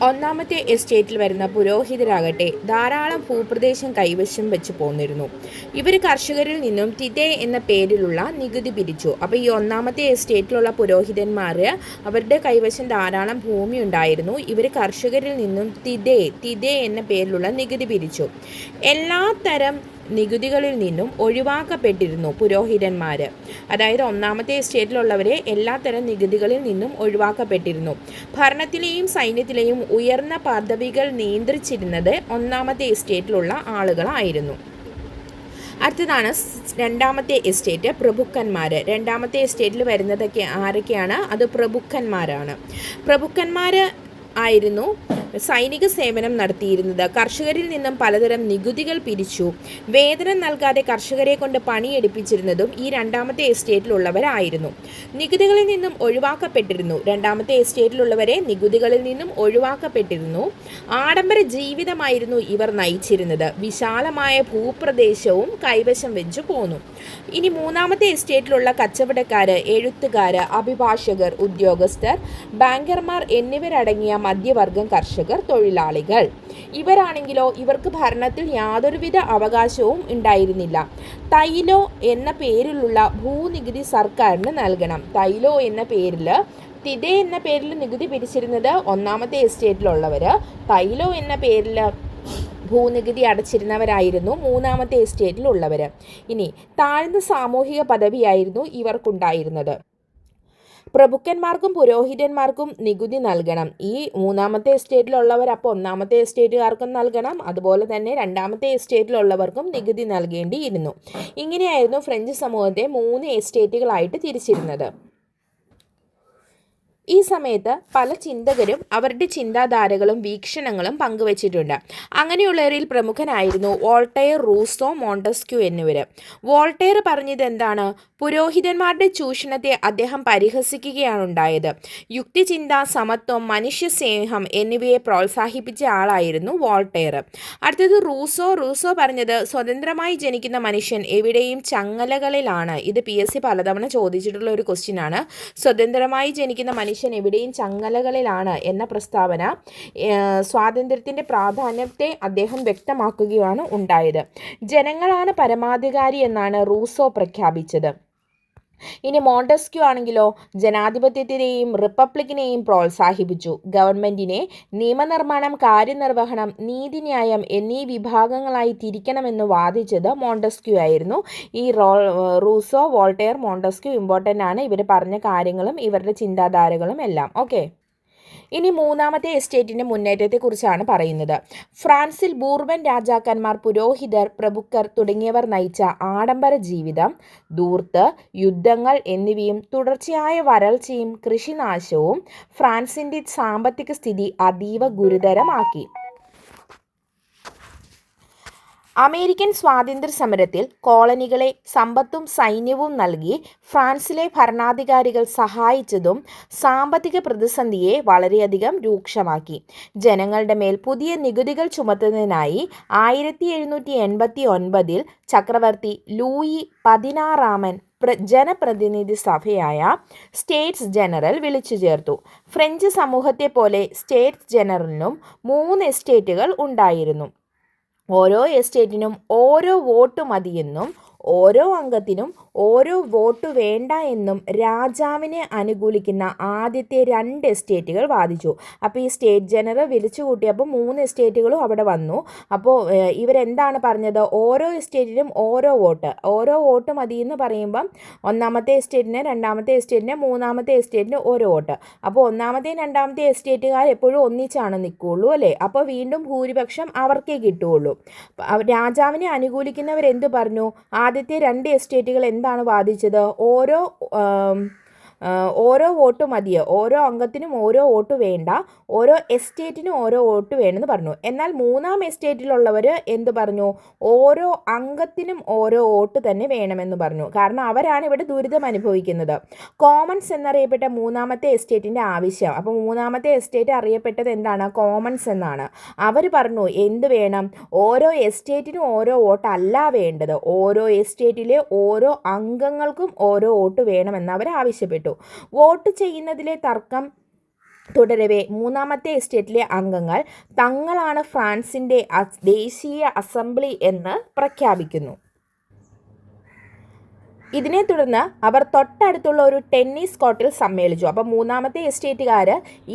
ഒന്നാമത്തെ എസ്റ്റേറ്റിൽ വരുന്ന പുരോഹിതരാകട്ടെ ധാരാളം ഭൂപ്രദേശം കൈവശം വെച്ച് പോന്നിരുന്നു. ഇവർ കർഷകരിൽ നിന്നും തിതേ എന്ന പേരിലുള്ള നികുതി പിരിച്ചു. അപ്പോൾ ഈ ഒന്നാമത്തെ എസ്റ്റേറ്റിലുള്ള പുരോഹിതന്മാർ അവരുടെ കൈവശം ധാരാളം ഭൂമി ഉണ്ടായിരുന്നു. ഇവർ കർഷകരിൽ നിന്നും തിതേ എന്ന പേരിലുള്ള നികുതി പിരിച്ചു. എല്ലാ തരം നികുതികളിൽ നിന്നും ഒഴിവാക്കപ്പെട്ടിരുന്നു പുരോഹിതന്മാർ. അതായത് ഒന്നാമത്തെ എസ്റ്റേറ്റിലുള്ളവരെ എല്ലാത്തരം നികുതികളിൽ നിന്നും ഒഴിവാക്കപ്പെട്ടിരുന്നു. ഭരണത്തിലെയും സൈന്യത്തിലെയും ഉയർന്ന പദവികൾ നിയന്ത്രിച്ചിരുന്നത് ഒന്നാമത്തെ എസ്റ്റേറ്റിലുള്ള ആളുകളായിരുന്നു. അടുത്തതാണ് രണ്ടാമത്തെ എസ്റ്റേറ്റ്, പ്രഭുക്കന്മാർ. രണ്ടാമത്തെ എസ്റ്റേറ്റിൽ വരുന്നതൊക്കെ ആരൊക്കെയാണ്? അത് പ്രഭുക്കന്മാരാണ്. പ്രഭുക്കന്മാർ ആയിരുന്നു സൈനിക സേവനം നടത്തിയിരുന്നത്. കർഷകരിൽ നിന്നും പലതരം നികുതികൾ പിരിച്ചു. വേതനം നൽകാതെ കർഷകരെ കൊണ്ട് പണിയെടുപ്പിച്ചിരുന്നതും ഈ രണ്ടാമത്തെ എസ്റ്റേറ്റിലുള്ളവരായിരുന്നു. നികുതികളിൽ നിന്നും ഒഴിവാക്കപ്പെട്ടിരുന്നു. രണ്ടാമത്തെ എസ്റ്റേറ്റിലുള്ളവരെ നികുതികളിൽ നിന്നും ഒഴിവാക്കപ്പെട്ടിരുന്നു. ആഡംബര ജീവിതമായിരുന്നു ഇവർ നയിച്ചിരുന്നത്. വിശാലമായ ഭൂപ്രദേശവും കൈവശം വെച്ചു പോന്നു. ഇനി മൂന്നാമത്തെ എസ്റ്റേറ്റിലുള്ള കച്ചവടക്കാർ, എഴുത്തുകാർ, അഭിഭാഷകർ, ഉദ്യോഗസ്ഥർ, ബാങ്കർമാർ എന്നിവരടങ്ങിയ മധ്യവർഗം, കർഷകർ, തൊഴിലാളികൾ. ഇവരാണെങ്കിലോ ഇവർക്ക് ഭരണത്തിൽ യാതൊരുവിധ അവകാശവും ഉണ്ടായിരുന്നില്ല. തൈലോ എന്ന പേരിലുള്ള ഭൂനികുതി സർക്കാരിന് നൽകണം. തൈലോ എന്ന പേരിൽ, തിതേ എന്ന പേരിൽ നികുതി പിരിച്ചിരുന്നത് ഒന്നാമത്തെ എസ്റ്റേറ്റിലുള്ളവർ. തൈലോ എന്ന പേരിൽ ഭൂനികുതി അടച്ചിരുന്നവരായിരുന്നു മൂന്നാമത്തെ എസ്റ്റേറ്റിലുള്ളവർ. ഇനി താഴ്ന്ന സാമൂഹിക പദവിയായിരുന്നു ഇവർക്കുണ്ടായിരുന്നത്. പ്രഭുക്കന്മാർക്കും പുരോഹിതന്മാർക്കും നികുതി നൽകണം. ഈ മൂന്നാമത്തെ എസ്റ്റേറ്റിലുള്ളവർ അപ്പോൾ ഒന്നാമത്തെ എസ്റ്റേറ്റുകാർക്കും നൽകണം. അതുപോലെ തന്നെ രണ്ടാമത്തെ എസ്റ്റേറ്റിലുള്ളവർക്കും നികുതി നൽകേണ്ടിയിരുന്നു. ഇങ്ങനെയായിരുന്നു ഫ്രഞ്ച് സമൂഹത്തെ 3 എസ്റ്റേറ്റുകളായിട്ട് തിരിച്ചിരുന്നത്. ഈ സമയത്ത് പല ചിന്തകരും അവരുടെ ചിന്താധാരകളും വീക്ഷണങ്ങളും പങ്കുവച്ചിട്ടുണ്ട്. അങ്ങനെയുള്ളവരിൽ പ്രമുഖനായിരുന്നു വോൾട്ടയർ, റൂസോ, മോണ്ടസ്ക്യൂ എന്നിവർ. വോൾട്ടയർ പറഞ്ഞത് എന്താണ്? പുരോഹിതന്മാരുടെ ചൂഷണത്തെ അദ്ദേഹം പരിഹസിക്കുകയാണ് ഉണ്ടായത്. യുക്തിചിന്ത, സമത്വം, മനുഷ്യസ്നേഹം എന്നിവയെ പ്രോത്സാഹിപ്പിച്ച ആളായിരുന്നു വോൾട്ടയർ. അടുത്തത് റൂസോ പറഞ്ഞത് സ്വതന്ത്രമായി ജനിക്കുന്ന മനുഷ്യൻ എവിടെയും ചങ്ങലകളിലാണ്. ഇത് PSC പലതവണ ചോദിച്ചിട്ടുള്ള ഒരു ക്വസ്റ്റ്യൻ ആണ്. സ്വതന്ത്രമായി ജനിക്കുന്ന മനുഷ്യൻ എവിടെയും ചങ്ങലകളിലാണ് എന്ന പ്രസ്താവന സ്വാതന്ത്ര്യത്തിൻ്റെ പ്രാധാന്യത്തെ അദ്ദേഹം വ്യക്തമാക്കുകയാണ് ഉണ്ടായത്. ജനങ്ങളാണ് പരമാധികാരി എന്നാണ് റൂസോ പ്രഖ്യാപിച്ചത്. ഇനി മോണ്ടസ്ക്യൂ ആണെങ്കിലോ ജനാധിപത്യത്തിനെയും റിപ്പബ്ലിക്കിനെയും പ്രോത്സാഹിപ്പിച്ചു. ഗവൺമെൻറ്റിനെ നിയമനിർമ്മാണം, കാര്യനിർവഹണം, നീതിന്യായം എന്നീ വിഭാഗങ്ങളായി തിരിക്കണമെന്ന് വാദിച്ചത് മോണ്ടസ്ക്യൂ ആയിരുന്നു. ഈ റൂസോ, വോൾട്ടയർ, മോണ്ടസ്ക്യൂ ഇമ്പോർട്ടൻ്റ് ആണ്. ഇവർ പറഞ്ഞ കാര്യങ്ങളും ഇവരുടെ ചിന്താധാരകളും എല്ലാം. ഓക്കെ, ഇനി മൂന്നാമത്തെ എസ്റ്റേറ്റിൻ്റെ മുന്നേറ്റത്തെക്കുറിച്ചാണ് പറയുന്നത്. ഫ്രാൻസിൽ ബൂർബൻ രാജാക്കന്മാർ, പുരോഹിതർ, പ്രഭുക്കർ തുടങ്ങിയവർ നയിച്ച ആഡംബര ജീവിതം, ധൂർത്ത്, യുദ്ധങ്ങൾ എന്നിവയും തുടർച്ചയായ വരൾച്ചയും കൃഷിനാശവും ഫ്രാൻസിൻ്റെ സാമ്പത്തിക സ്ഥിതി അതീവ ഗുരുതരമാക്കി. അമേരിക്കൻ സ്വാതന്ത്ര്യ സമരത്തിൽ കോളനികളെ സമ്പത്തും സൈന്യവും നൽകി ഫ്രാൻസിലെ ഭരണാധികാരികൾ സഹായിച്ചതും സാമ്പത്തിക പ്രതിസന്ധിയെ വളരെയധികം രൂക്ഷമാക്കി. ജനങ്ങളുടെ മേൽ പുതിയ നികുതികൾ ചുമത്തുന്നതിനായി 1789 ചക്രവർത്തി ലൂയി 16 ജനപ്രതിനിധി സഭയായ സ്റ്റേറ്റ്സ് ജനറൽ വിളിച്ചു ചേർത്തു. ഫ്രഞ്ച് സമൂഹത്തെ പോലെ സ്റ്റേറ്റ്സ് ജനറലിനും 3 എസ്റ്റേറ്റുകൾ ഉണ്ടായിരുന്നു. ഓരോ എസ്റ്റേറ്റിനും ഓരോ വോട്ട് മതിയെന്നും ഓരോ അംഗത്തിനും ഓരോ വോട്ട് വേണ്ട എന്നും രാജാവിനെ അനുകൂലിക്കുന്ന ആദ്യത്തെ 2 എസ്റ്റേറ്റുകൾ വാദിച്ചു. അപ്പോൾ ഈ സ്റ്റേറ്റ് ജനറൽ വിളിച്ചു കൂട്ടിയപ്പോൾ 3 എസ്റ്റേറ്റുകളും അവിടെ വന്നു. അപ്പോൾ ഇവരെന്താണ് പറഞ്ഞത്? ഓരോ എസ്റ്റേറ്റിനും ഓരോ വോട്ട് മതി എന്ന് പറയുമ്പം ഒന്നാമത്തെ എസ്റ്റേറ്റിന്, രണ്ടാമത്തെ എസ്റ്റേറ്റിന്, മൂന്നാമത്തെ എസ്റ്റേറ്റിന് ഓരോ വോട്ട്. അപ്പോൾ ഒന്നാമത്തെയും രണ്ടാമത്തെ എസ്റ്റേറ്റുകാർ എപ്പോഴും ഒന്നിച്ചാണ് നിൽക്കുകയുള്ളൂ അല്ലേ? അപ്പോൾ വീണ്ടും ഭൂരിപക്ഷം അവർക്കേ കിട്ടുകയുള്ളൂ. രാജാവിനെ അനുകൂലിക്കുന്നവരെന്ത് പറഞ്ഞു? ആദ്യത്തെ 2 എസ്റ്റേറ്റുകൾ എന്താണ് വാദിച്ചത്? ഓരോ വോട്ട് മതിയോ, ഓരോ അംഗത്തിനും ഓരോ വോട്ട് വേണ്ട, ഓരോ എസ്റ്റേറ്റിനും ഓരോ വോട്ട് വേണമെന്ന് പറഞ്ഞു. എന്നാൽ 3-ാം എസ്റ്റേറ്റിലുള്ളവർ എന്ത് പറഞ്ഞു? ഓരോ അംഗത്തിനും ഓരോ വോട്ട് തന്നെ വേണമെന്ന് പറഞ്ഞു. കാരണം അവരാണ് ഇവിടെ ദുരിതം അനുഭവിക്കുന്നത്. കോമൺസ് എന്നറിയപ്പെട്ട 3-ാമത്തെ എസ്റ്റേറ്റിൻ്റെ ആവശ്യം. അപ്പോൾ 3-ാമത്തെ എസ്റ്റേറ്റ് അറിയപ്പെട്ടത് എന്താണ്? കോമൺസ് എന്നാണ്. അവർ പറഞ്ഞു എന്ത് വേണം? ഓരോ എസ്റ്റേറ്റിനും ഓരോ വോട്ടല്ല വേണ്ടത്, ഓരോ എസ്റ്റേറ്റിലെ ഓരോ അംഗങ്ങൾക്കും ഓരോ വോട്ട് വേണമെന്ന് അവർ ആവശ്യപ്പെട്ടു. വോട്ട് ചെയ്യുന്നതിലെ തർക്കം തുടരവേ 3-ാമത്തെ എസ്റ്റേറ്റിലെ അംഗങ്ങൾ തങ്ങളാണ് ഫ്രാൻസിൻ്റെ ദേശീയ അസംബ്ലി എന്ന് പ്രഖ്യാപിക്കുന്നു. ഇതിനെ തുടർന്ന് അവർ തൊട്ടടുത്തുള്ള ഒരു ടെന്നീസ് കോർട്ടിൽ സമ്മേളിച്ചു. അപ്പോൾ 3-ാമത്തെ എസ്റ്റേറ്റുകാർ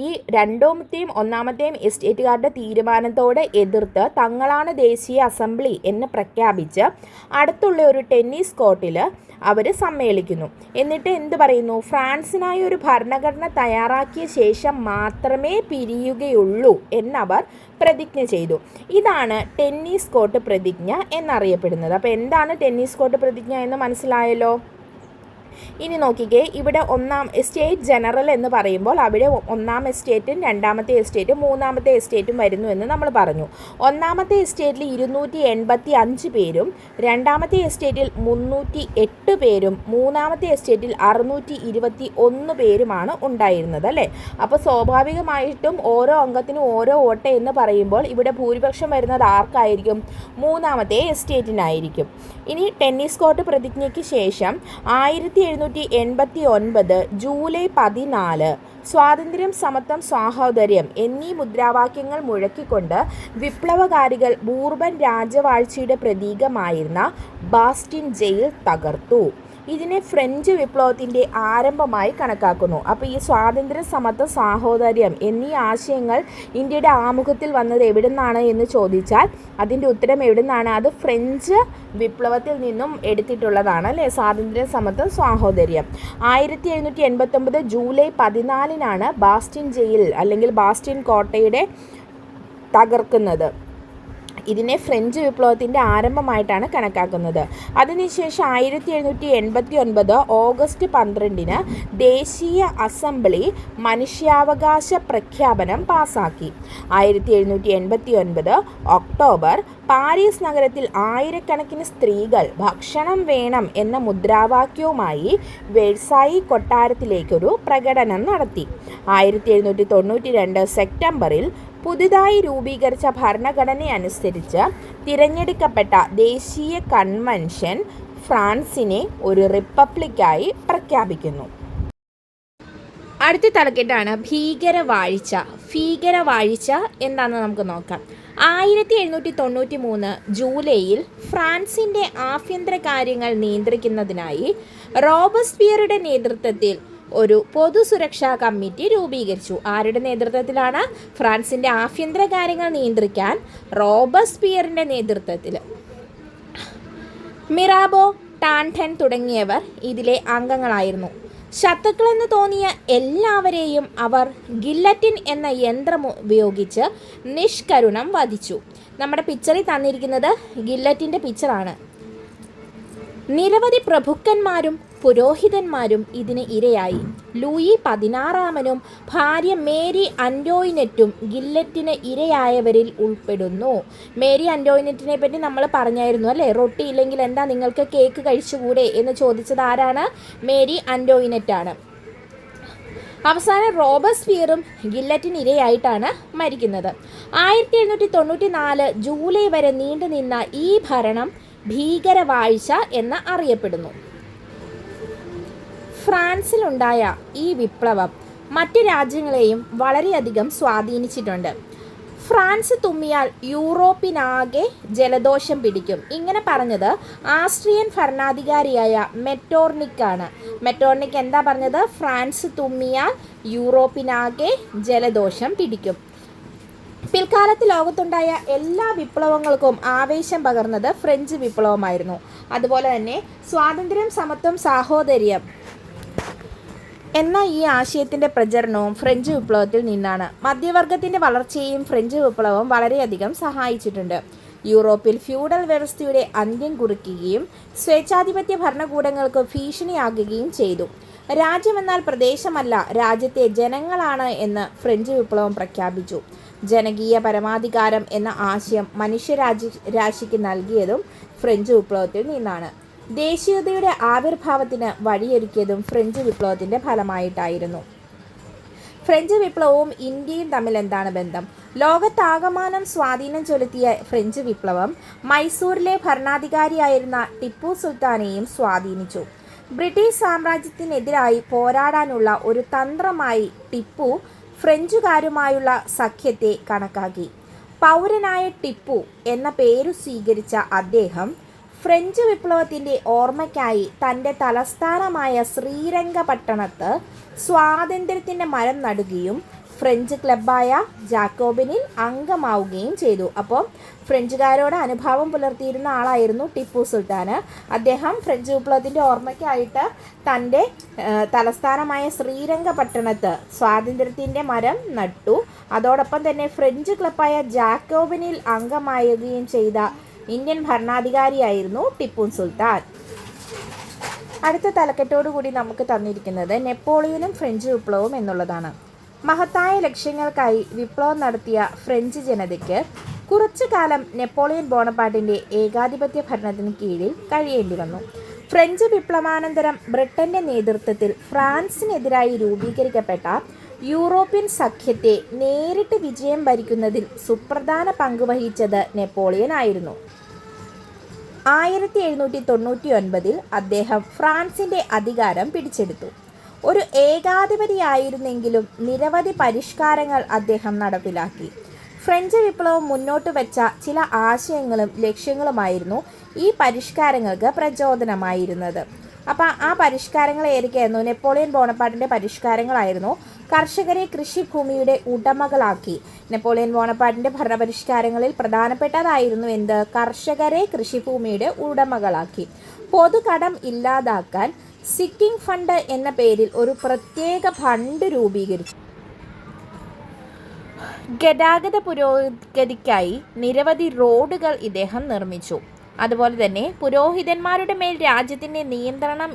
ഈ 2-ാമത്തെയും 1-ാമത്തെയും എസ്റ്റേറ്റുകാരുടെ തീരുമാനത്തോടെ എതിർത്ത് തങ്ങളാണ് ദേശീയ അസംബ്ലി എന്ന് പ്രഖ്യാപിച്ച് അടുത്തുള്ള ഒരു ടെന്നീസ് കോർട്ടിൽ അവർ സമ്മേളിക്കുന്നു. എന്നിട്ട് എന്ത് പറയുന്നു? ഫ്രാൻസിനായി ഒരു ഭരണഘടന തയ്യാറാക്കിയ ശേഷം മാത്രമേ പിരിയുകയുള്ളൂ എന്നവർ പ്രതിജ്ഞ ചെയ്തു. ഇതാണ് ടെന്നീസ് കോർട്ട് പ്രതിജ്ഞ എന്നറിയപ്പെടുന്നത്. അപ്പോൾ എന്താണ് ടെന്നീസ് കോർട്ട് പ്രതിജ്ഞ എന്ന് മനസ്സിലായല്ലോ. ഇനി നോക്കിക്കേ, ഇവിടെ സ്റ്റേറ്റ് ജനറൽ എന്ന് പറയുമ്പോൾ അവിടെ 1-ാം എസ്റ്റേറ്റും 2-ാമത്തെ എസ്റ്റേറ്റും 3-ാമത്തെ എസ്റ്റേറ്റും വരുന്നു എന്ന് നമ്മൾ പറഞ്ഞു. 1-ാമത്തെ എസ്റ്റേറ്റിൽ 285 പേരും 2-ാമത്തെ എസ്റ്റേറ്റിൽ 308 പേരും 3-ാമത്തെ എസ്റ്റേറ്റിൽ 621 പേരുമാണ് ഉണ്ടായിരുന്നത് അല്ലേ. അപ്പോൾ സ്വാഭാവികമായിട്ടും ഓരോ അംഗത്തിനും ഓരോ വോട്ട് എന്ന് പറയുമ്പോൾ ഇവിടെ ഭൂരിപക്ഷം വരുന്നത് ആർക്കായിരിക്കും? 3-ാമത്തെ എസ്റ്റേറ്റിനായിരിക്കും. ഇനി ടെന്നീസ് കോർട്ട് പ്രതിജ്ഞയ്ക്ക് ശേഷം 1789 ജൂലൈ 14 സ്വാതന്ത്ര്യം, സമത്വം, സാഹോദര്യം എന്നീ മുദ്രാവാക്യങ്ങൾ മുഴക്കിക്കൊണ്ട് വിപ്ലവകാരികൾ ബൂർബൻ രാജവാഴ്ചയുടെ പ്രതീകമായിരുന്ന ബാസ്റ്റിൻ ജയിൽ തകർത്തു. ഇതിനെ ഫ്രഞ്ച് വിപ്ലവത്തിൻ്റെ ആരംഭമായി കണക്കാക്കുന്നു. അപ്പോൾ ഈ സ്വാതന്ത്ര്യം, സമത്വം, സാഹോദര്യം എന്നീ ആശയങ്ങൾ ഇന്ത്യയുടെ ആമുഖത്തിൽ വന്നത് എവിടെ നിന്നാണ് എന്ന് ചോദിച്ചാൽ അതിൻ്റെ ഉത്തരം എവിടെ നിന്നാണ്? അത് ഫ്രഞ്ച് വിപ്ലവത്തിൽ നിന്നും എടുത്തിട്ടുള്ളതാണ് അല്ലേ. സ്വാതന്ത്ര്യം, സമത്വം, സാഹോദര്യം. 1789 ജൂലൈ 14 ബാസ്റ്റിൻ ജയിൽ അല്ലെങ്കിൽ ബാസ്റ്റിൻ കോട്ടയുടെ തകർക്കുന്നത്. ഇതിനെ ഫ്രഞ്ച് വിപ്ലവത്തിൻ്റെ ആരംഭമായിട്ടാണ് കണക്കാക്കുന്നത്. അതിനുശേഷം 1789 ഓഗസ്റ്റ് 12 ദേശീയ അസംബ്ലി മനുഷ്യാവകാശ പ്രഖ്യാപനം പാസാക്കി. 1789 ഒക്ടോബർ പാരീസ് നഗരത്തിൽ ആയിരക്കണക്കിന് സ്ത്രീകൾ ഭക്ഷണം വേണം എന്ന മുദ്രാവാക്യവുമായി വെഴ്സായി കൊട്ടാരത്തിലേക്കൊരു പ്രകടനം നടത്തി. 1792 സെപ്റ്റംബറിൽ പുതുതായി രൂപീകരിച്ച ഭരണഘടനയനുസരിച്ച് തിരഞ്ഞെടുക്കപ്പെട്ട ദേശീയ കൺവെൻഷൻ ഫ്രാൻസിനെ ഒരു റിപ്പബ്ലിക്കായി പ്രഖ്യാപിക്കുന്നു. അടുത്ത തലക്കെട്ടാണ് ഭീകരവാഴ്ച. ഭീകരവാഴ്ച എന്താണെന്ന് നമുക്ക് നോക്കാം. 1793 ജൂലൈയിൽ ഫ്രാൻസിൻ്റെ ആഭ്യന്തര കാര്യങ്ങൾ നിയന്ത്രിക്കുന്നതിനായി റോബസ്പിയറുടെ നേതൃത്വത്തിൽ ഒരു പൊതുസുരക്ഷാ കമ്മിറ്റി രൂപീകരിച്ചു. ആരുടെ നേതൃത്വത്തിലാണ്? ഫ്രാൻസിൻ്റെ ആഭ്യന്തര കാര്യങ്ങൾ നിയന്ത്രിക്കാൻ റോബസ്പിയറിൻ്റെ നേതൃത്വത്തിൽ. മിറാബോ, ടാൻഡൻ തുടങ്ങിയവർ ഇതിലെ അംഗങ്ങളായിരുന്നു. ശത്രുക്കളെന്ന് തോന്നിയ എല്ലാവരെയും അവർ ഗില്ലറ്റിൻ എന്ന യന്ത്രം ഉപയോഗിച്ച് നിഷ്കരുണം വധിച്ചു. നമ്മുടെ പിക്ചറിൽ തന്നിരിക്കുന്നത് ഗില്ലറ്റിൻ്റെ പിക്ചറാണ്. നിരവധി പ്രഭുക്കന്മാരും പുരോഹിതന്മാരും ഇതിന് ഇരയായി. ലൂയി 16 ഭാര്യ മേരി അന്റോയിനറ്റും ഗില്ലറ്റിന് ഇരയായവരിൽ ഉൾപ്പെടുന്നു. മേരി അന്റോയിനറ്റിനെ പറ്റി നമ്മൾ പറഞ്ഞായിരുന്നു അല്ലേ. റൊട്ടി ഇല്ലെങ്കിൽ എന്താ നിങ്ങൾക്ക് കേക്ക് കഴിച്ചുകൂടെ എന്ന് ചോദിച്ചത് ആരാണ്? മേരി അന്റോയിനറ്റാണ്. അവസാനം റോബസ്പിയറും ഗില്ലറ്റിന് ഇരയായിട്ടാണ് മരിക്കുന്നത്. 1794 ജൂലൈ വരെ നീണ്ടുനിന്ന ഈ ഭരണം ഭീകരവാഴ്ച എന്ന് അറിയപ്പെടുന്നു. ഫ്രാൻസിലുണ്ടായ ഈ വിപ്ലവം മറ്റ് രാജ്യങ്ങളെയും വളരെയധികം സ്വാധീനിച്ചിട്ടുണ്ട്. ഫ്രാൻസ് തുമ്മിയാൽ യൂറോപ്പിനാകെ ജലദോഷം പിടിക്കും. ഇങ്ങനെ പറഞ്ഞത് ആസ്ട്രിയൻ ഭരണാധികാരിയായ മെറ്റോർണിക്കാണ്. മെറ്റോർണിക്ക് എന്താ പറഞ്ഞത്? ഫ്രാൻസ് തുമ്മിയാൽ യൂറോപ്പിനാകെ ജലദോഷം പിടിക്കും. പിൽക്കാലത്ത് ലോകത്തുണ്ടായ എല്ലാ വിപ്ലവങ്ങൾക്കും ആവേശം പകർന്നത് ഫ്രഞ്ച് വിപ്ലവമായിരുന്നു. അതുപോലെ തന്നെ സ്വാതന്ത്ര്യം, സമത്വം, സാഹോദര്യം എന്ന ഈ ആശയത്തിൻ്റെ പ്രചരണവും ഫ്രഞ്ച് വിപ്ലവത്തിൽ നിന്നാണ്. മധ്യവർഗത്തിൻ്റെ വളർച്ചയെയും ഫ്രഞ്ച് വിപ്ലവം വളരെയധികം സഹായിച്ചിട്ടുണ്ട്. യൂറോപ്പിൽ ഫ്യൂഡൽ വ്യവസ്ഥയുടെ അന്ത്യം കുറിക്കുകയും സ്വേച്ഛാധിപത്യ ഭരണകൂടങ്ങൾക്ക് ഭീഷണിയാകുകയും ചെയ്തു. രാജ്യമെന്നാൽ പ്രദേശമല്ല, രാജ്യത്തെ ജനങ്ങളാണ് എന്ന് ഫ്രഞ്ച് വിപ്ലവം പ്രഖ്യാപിച്ചു. ജനകീയ പരമാധികാരം എന്ന ആശയം മനുഷ്യരാശിക്ക് നൽകിയതും ഫ്രഞ്ച് വിപ്ലവത്തിൽ നിന്നാണ്. ദേശീയതയുടെ ആവിർഭാവത്തിന് വഴിയൊരുക്കിയതും ഫ്രഞ്ച് വിപ്ലവത്തിൻ്റെ ഫലമായിട്ടായിരുന്നു. ഫ്രഞ്ച് വിപ്ലവവും ഇന്ത്യയും തമ്മിൽ എന്താണ് ബന്ധം? ലോകത്താകമാനം സ്വാധീനം ചെലുത്തിയ ഫ്രഞ്ച് വിപ്ലവം മൈസൂരിലെ ഭരണാധികാരിയായിരുന്ന ടിപ്പു സുൽത്താനെയും സ്വാധീനിച്ചു. ബ്രിട്ടീഷ് സാമ്രാജ്യത്തിനെതിരായി പോരാടാനുള്ള ഒരു തന്ത്രമായി ടിപ്പു ഫ്രഞ്ചുകാരുമായുള്ള സഖ്യത്തെ കണക്കാക്കി. പൗരനായ ടിപ്പു എന്ന പേരു സ്വീകരിച്ച അദ്ദേഹം ഫ്രഞ്ച് വിപ്ലവത്തിൻ്റെ ഓർമ്മയ്ക്കായി തൻ്റെ തലസ്ഥാനമായ ശ്രീരംഗപട്ടണത്ത് സ്വാതന്ത്ര്യത്തിൻ്റെ മരം നടുകയും ഫ്രഞ്ച് ക്ലബ്ബായ ജാക്കോബിനിൽ അംഗമാവുകയും ചെയ്തു. അപ്പോൾ ഫ്രഞ്ചുകാരോട് അനുഭാവം പുലർത്തിയിരുന്ന ആളായിരുന്നു ടിപ്പു സുൽത്താൻ. അദ്ദേഹം ഫ്രഞ്ച് വിപ്ലവത്തിൻ്റെ ഓർമ്മയ്ക്കായിട്ട് തൻ്റെ തലസ്ഥാനമായ ശ്രീരംഗപട്ടണത്ത് സ്വാതന്ത്ര്യത്തിൻ്റെ മരം നട്ടു. അതോടൊപ്പം തന്നെ ഫ്രഞ്ച് ക്ലബ്ബായ ജാക്കോബിനിൽ അംഗമാവുകയും ചെയ്ത ഇന്ത്യൻ ഭരണാധികാരിയായിരുന്നു ടിപ്പു സുൽത്താൻ. അടുത്ത തലക്കെട്ടോടുകൂടി നമുക്ക് തന്നിരിക്കുന്നത് നെപ്പോളിയനും ഫ്രഞ്ച് വിപ്ലവവും എന്നുള്ളതാണ്. മഹത്തായ ലക്ഷ്യങ്ങൾക്കായി വിപ്ലവം നടത്തിയ ഫ്രഞ്ച് ജനതയ്ക്ക് കുറച്ചു കാലം നെപ്പോളിയൻ ബോണപ്പാർട്ടിൻ്റെ ഏകാധിപത്യ ഭരണത്തിന് കീഴിൽ കഴിയേണ്ടി വന്നു. ഫ്രഞ്ച് വിപ്ലവാനന്തരം ബ്രിട്ടൻ്റെ നേതൃത്വത്തിൽ ഫ്രാൻസിനെതിരായി രൂപീകരിക്കപ്പെട്ട യൂറോപ്യൻ സഖ്യത്തെ നേരിട്ട് വിജയം ഭരിക്കുന്നതിൽ സുപ്രധാന പങ്കുവഹിച്ചത് നെപ്പോളിയൻ ആയിരുന്നു. 1799 അദ്ദേഹം ഫ്രാൻസിൻ്റെ അധികാരം പിടിച്ചെടുത്തു. ഒരു ഏകാധിപതിയായിരുന്നെങ്കിലും നിരവധി പരിഷ്കാരങ്ങൾ അദ്ദേഹം നടപ്പിലാക്കി. ഫ്രഞ്ച് വിപ്ലവം മുന്നോട്ട് വെച്ച ചില ആശയങ്ങളും ലക്ഷ്യങ്ങളുമായിരുന്നു ഈ പരിഷ്കാരങ്ങൾക്ക് പ്രചോദനമായിരുന്നത്. അപ്പോൾ ആ പരിഷ്കാരങ്ങൾ ഏതൊക്കെയായിരുന്നു? നെപ്പോളിയൻ ബോണപ്പാർട്ടിൻ്റെ പരിഷ്കാരങ്ങളായിരുന്നു കർഷകരെ കൃഷിഭൂമിയുടെ ഉടമകളാക്കി. നെപ്പോളിയൻ ബോണപ്പാർട്ടിൻ്റെ ഭരണപരിഷ്കാരങ്ങളിൽ പ്രധാനപ്പെട്ടതായിരുന്നു എന്ത്? കർഷകരെ കൃഷിഭൂമിയുടെ ഉടമകളാക്കി. പൊതുകടം ഇല്ലാതാക്കാൻ സിക്കിംഗ് ഫണ്ട് എന്ന പേരിൽ ഒരു പ്രത്യേക ഫണ്ട് രൂപീകരിച്ചു. ഗതാഗത പുരോഗതിക്കായി നിരവധി റോഡുകൾ ഇദ്ദേഹം നിർമ്മിച്ചു. അതുപോലെ തന്നെ പുരോഹിതന്മാരുടെ മേൽ രാജ്യത്തിൻ്റെ നിയന്ത്രണം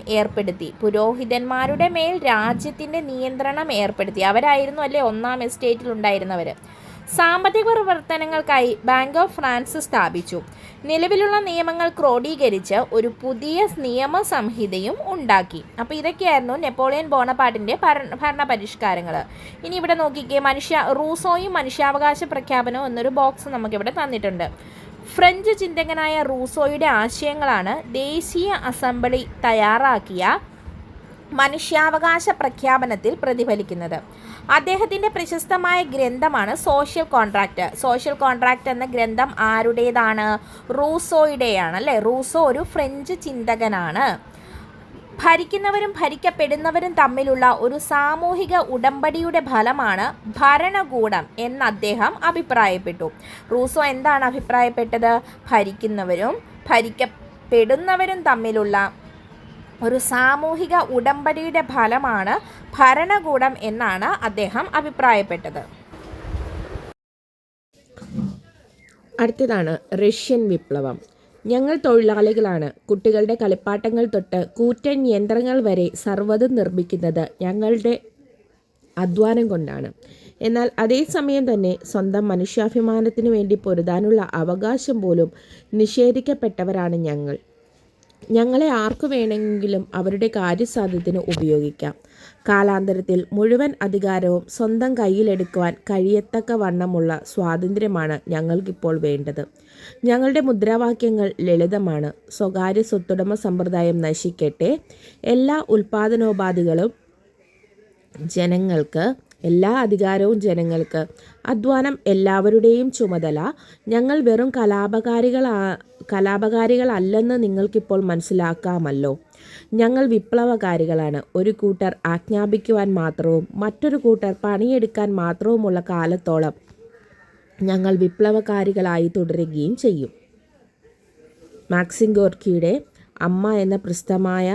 ഏർപ്പെടുത്തി. അവരായിരുന്നു അല്ലേ ഒന്നാം എസ്റ്റേറ്റിൽ ഉണ്ടായിരുന്നവർ. സാമ്പത്തിക പ്രവർത്തനങ്ങൾക്കായി ബാങ്ക് ഓഫ് ഫ്രാൻസ് സ്ഥാപിച്ചു. നിലവിലുള്ള നിയമങ്ങൾ ക്രോഡീകരിച്ച് ഒരു പുതിയ നിയമസംഹിതയും ഉണ്ടാക്കി. അപ്പോൾ ഇതൊക്കെയായിരുന്നു നെപ്പോളിയൻ ബോണപ്പാർട്ടിൻ്റെ ഭരണപരിഷ്കാരങ്ങൾ. ഇനി ഇവിടെ നോക്കിക്കേ, റൂസോയും മനുഷ്യാവകാശ പ്രഖ്യാപനവും എന്നൊരു ബോക്സ് നമുക്കിവിടെ തന്നിട്ടുണ്ട്. ഫ്രഞ്ച് ചിന്തകനായ റൂസോയുടെ ആശയങ്ങളാണ് ദേശീയ അസംബ്ലി തയ്യാറാക്കിയ മനുഷ്യാവകാശ പ്രഖ്യാപനത്തിൽ പ്രതിഫലിക്കുന്നത്. അദ്ദേഹത്തിൻ്റെ പ്രശസ്തമായ ഗ്രന്ഥമാണ് സോഷ്യൽ കോൺട്രാക്റ്റ് എന്ന ഗ്രന്ഥം ആരുടേതാണ്? റൂസോയുടെയാണ് അല്ലേ. റൂസോ ഒരു ഫ്രഞ്ച് ചിന്തകനാണ്. ഭരിക്കുന്നവരും ഭരിക്കപ്പെടുന്നവരും തമ്മിലുള്ള ഒരു സാമൂഹിക ഉടമ്പടിയുടെ ഫലമാണ് ഭരണകൂടം എന്ന് അദ്ദേഹം അഭിപ്രായപ്പെട്ടു. റൂസോ എന്താണ് അഭിപ്രായപ്പെട്ടത്? ഭരിക്കുന്നവരും ഭരിക്കപ്പെടുന്നവരും തമ്മിലുള്ള ഒരു സാമൂഹിക ഉടമ്പടിയുടെ ഫലമാണ് ഭരണകൂടം എന്നാണ് അദ്ദേഹം അഭിപ്രായപ്പെട്ടത്. അടുത്തതാണ് റഷ്യൻ വിപ്ലവം. ഞങ്ങൾ തൊഴിലാളികളാണ്. കുട്ടികളുടെ കളിപ്പാട്ടങ്ങൾ തൊട്ട് കൂറ്റൻ യന്ത്രങ്ങൾ വരെ സർവ്വതും നിർമ്മിക്കുന്നത് ഞങ്ങളുടെ അധ്വാനം കൊണ്ടാണ്. എന്നാൽ അതേസമയം തന്നെ സ്വന്തം മനുഷ്യാഭിമാനത്തിനു വേണ്ടി പൊരുതാനുള്ള അവകാശം പോലും നിഷേധിക്കപ്പെട്ടവരാണ് ഞങ്ങൾ. ഞങ്ങളെ ആർക്കു വേണമെങ്കിലും അവരുടെ കാര്യസാധ്യത്തിന് ഉപയോഗിക്കാം. കാലാന്തരത്തിൽ മുഴുവൻ അധികാരവും സ്വന്തം കയ്യിലെടുക്കുവാൻ കഴിയത്തക്ക വണ്ണമുള്ള സ്വാതന്ത്ര്യമാണ് ഞങ്ങൾക്കിപ്പോൾ വേണ്ടത്. ഞങ്ങളുടെ മുദ്രാവാക്യങ്ങൾ ലളിതമാണ്. സ്വകാര്യ സ്വത്തുടമ സമ്പ്രദായം നശിക്കട്ടെ. എല്ലാ ഉൽപ്പാദനോപാധികളും ജനങ്ങൾക്ക്, എല്ലാ അധികാരവും ജനങ്ങൾക്ക്. അധ്വാനം എല്ലാവരുടെയും ചുമതല. ഞങ്ങൾ വെറും കലാപകാരികളല്ലെന്ന് നിങ്ങൾക്കിപ്പോൾ മനസ്സിലാക്കാമല്ലോ. ഞങ്ങൾ വിപ്ലവകാരികളാണ്. ഒരു കൂട്ടർ ആജ്ഞാപിക്കുവാൻ മാത്രവും മറ്റൊരു കൂട്ടർ പണിയെടുക്കാൻ മാത്രവുമുള്ള കാലത്തോളം ഞങ്ങൾ വിപ്ലവകാരികളായി തുടരുകയും ചെയ്യും. മാക്സിം ഗോർക്കിയുടെ അമ്മ എന്ന പ്രസിദ്ധമായ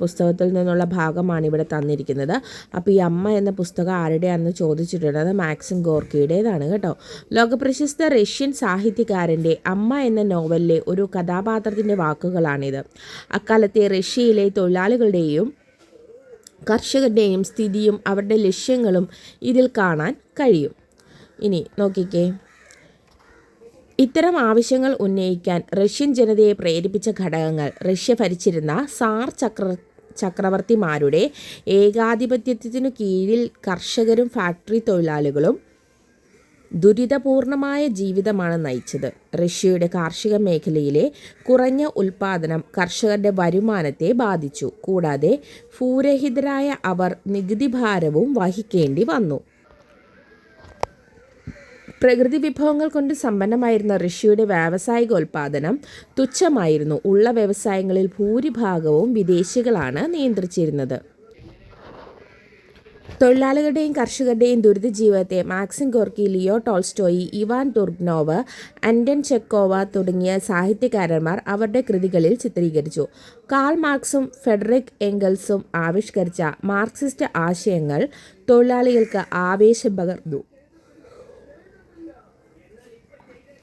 പുസ്തകത്തിൽ നിന്നുള്ള ഭാഗമാണ് ഇവിടെ തന്നിരിക്കുന്നത്. അപ്പോൾ ഈ അമ്മ എന്ന പുസ്തകം ആരുടെയാണെന്ന് ചോദിച്ചിട്ടുണ്ട്. അത് മാക്സിം ഗോർക്കിയുടേതാണ് കേട്ടോ. ലോകപ്രശസ്ത റഷ്യൻ സാഹിത്യകാരൻ്റെ അമ്മ എന്ന നോവലിലെ ഒരു കഥാപാത്രത്തിൻ്റെ വാക്കുകളാണിത്. അക്കാലത്തെ റഷ്യയിലെ തൊഴിലാളികളുടെയും കർഷകരുടെയും സ്ഥിതിയും അവരുടെ ലക്ഷ്യങ്ങളും ഇതിൽ കാണാൻ കഴിയും. ഇനി നോക്കിക്കേ, ഇത്തരം ആവശ്യങ്ങൾ ഉന്നയിക്കാൻ റഷ്യൻ ജനതയെ പ്രേരിപ്പിച്ച ഘടകങ്ങൾ റഷ്യ ഭരിച്ചിരുന്ന സാർ ചക്രവർത്തിമാരുടെ ഏകാധിപത്യത്തിനു കീഴിൽ കർഷകരും ഫാക്ടറി തൊഴിലാളികളും ദുരിതപൂർണമായ ജീവിതമാണ് നയിച്ചത്. റഷ്യയുടെ കാർഷിക മേഖലയിലെ കുറഞ്ഞ ഉൽപ്പാദനം കർഷകരുടെ വരുമാനത്തെ ബാധിച്ചു. കൂടാതെ ഭൂരഹിതരായ അവർ നികുതി ഭാരവും വഹിക്കേണ്ടി വന്നു. പ്രകൃതി വിഭവങ്ങൾ കൊണ്ട് സമ്പന്നമായിരുന്ന റഷ്യയുടെ വ്യാവസായികോൽപാദനം തുച്ഛമായിരുന്നു. ഉള്ള വ്യവസായങ്ങളിൽ ഭൂരിഭാഗവും വിദേശികളാണ് നിയന്ത്രിച്ചിരുന്നത്. തൊഴിലാളികളുടെയും കർഷകരുടെയും ദുരിത ജീവിതത്തെ Maxim Gorky, Leo Tolstoy, Ivan Turgenev, Anton Chekhov തുടങ്ങിയ സാഹിത്യകാരന്മാർ അവരുടെ കൃതികളിൽ ചിത്രീകരിച്ചു. കാൾ മാർക്സും ഫ്രെഡറിക് എംഗൽസും ആവിഷ്കരിച്ച മാർക്സിസ്റ്റ് ആശയങ്ങൾ തൊഴിലാളികൾക്ക് ആവേശം പകർന്നു.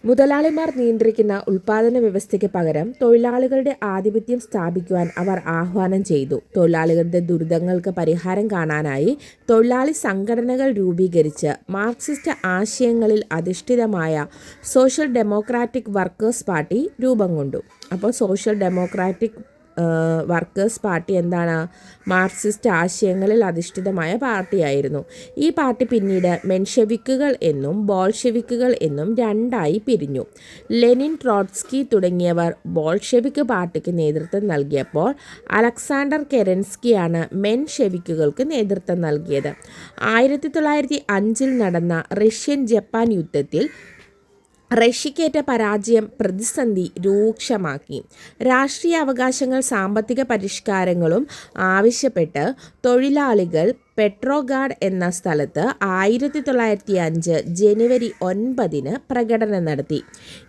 മുതലാളിമാർ നിയന്ത്രിക്കുന്ന ഉൽപാദന വ്യവസ്ഥയ്ക്ക് പകരം തൊഴിലാളികളുടെ ആധിപത്യം സ്ഥാപിക്കുവാൻ അവർ ആഹ്വാനം ചെയ്തു. തൊഴിലാളികളുടെ ദുരിതങ്ങൾക്ക് പരിഹാരം കാണാനായി തൊഴിലാളി സംഘടനകൾ രൂപീകരിച്ച് മാർക്സിസ്റ്റ് ആശയങ്ങളിൽ അധിഷ്ഠിതമായ സോഷ്യൽ ഡെമോക്രാറ്റിക് വർക്കേഴ്സ് പാർട്ടി രൂപം കൊണ്ടു. അപ്പോൾ സോഷ്യൽ ഡെമോക്രാറ്റിക് വർക്കേഴ്സ് പാർട്ടി എന്താണ്? മാർക്സിസ്റ്റ് ആശയങ്ങളിൽ അധിഷ്ഠിതമായ പാർട്ടിയായിരുന്നു. ഈ പാർട്ടി പിന്നീട് മെൻഷെവിക്കുകൾ എന്നും ബോൾഷെവിക്കുകൾ എന്നും രണ്ടായി പിരിഞ്ഞു. ലെനിൻ, ട്രോട്സ്കി തുടങ്ങിയവർ ബോൾഷെവിക്ക് പാർട്ടിക്ക് നേതൃത്വം നൽകിയപ്പോൾ അലക്സാണ്ടർ കെരൻസ്കിയാണ് മെൻഷെവിക്കുകൾക്ക് നേതൃത്വം നൽകിയത്. 1905 നടന്ന റഷ്യൻ ജപ്പാൻ യുദ്ധത്തിൽ റഷ്യക്കേറ്റ പരാജയം പ്രതിസന്ധി രൂക്ഷമാക്കി. രാഷ്ട്രീയ അവകാശങ്ങൾ സാമ്പത്തിക പരിഷ്കാരങ്ങളും ആവശ്യപ്പെട്ട് തൊഴിലാളികൾ പെട്രോഗാഡ് എന്ന സ്ഥലത്ത് 1905 ജനുവരി 9 പ്രകടനം നടത്തി.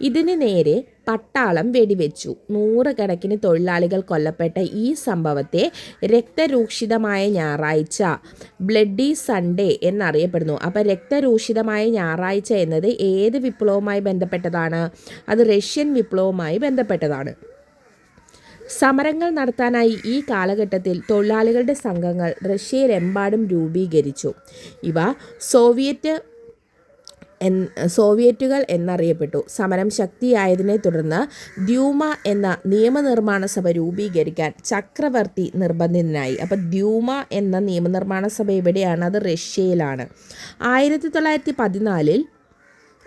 ഇതിന് നേരെ പട്ടാളം വെടിവെച്ചു. 100 കണക്കിന് തൊഴിലാളികൾ കൊല്ലപ്പെട്ട ഈ സംഭവത്തെ രക്തരൂക്ഷിതമായ ഞായറാഴ്ച, ബ്ലഡി സൺഡേ എന്നറിയപ്പെടുന്നു. അപ്പോൾ രക്തരൂക്ഷിതമായ ഞായറാഴ്ച എന്നത് ഏത് വിപ്ലവവുമായി ബന്ധപ്പെട്ടതാണ്? അത് റഷ്യൻ വിപ്ലവവുമായി ബന്ധപ്പെട്ടതാണ്. സമരങ്ങൾ നടത്താനായി ഈ കാലഘട്ടത്തിൽ തൊഴിലാളികളുടെ സംഘങ്ങൾ റഷ്യയിലെമ്പാടും രൂപീകരിച്ചു. ഇവ സോവിയറ്റുകൾ എന്നറിയപ്പെട്ടു. സമരം ശക്തിയായതിനെ തുടർന്ന് ദ്യൂമ എന്ന നിയമനിർമ്മാണ സഭ രൂപീകരിക്കാൻ ചക്രവർത്തി നിർബന്ധിതനായി. അപ്പോൾ ദ്യൂമ എന്ന നിയമനിർമ്മാണ സഭ എവിടെയാണ്? അത് റഷ്യയിലാണ്. 1914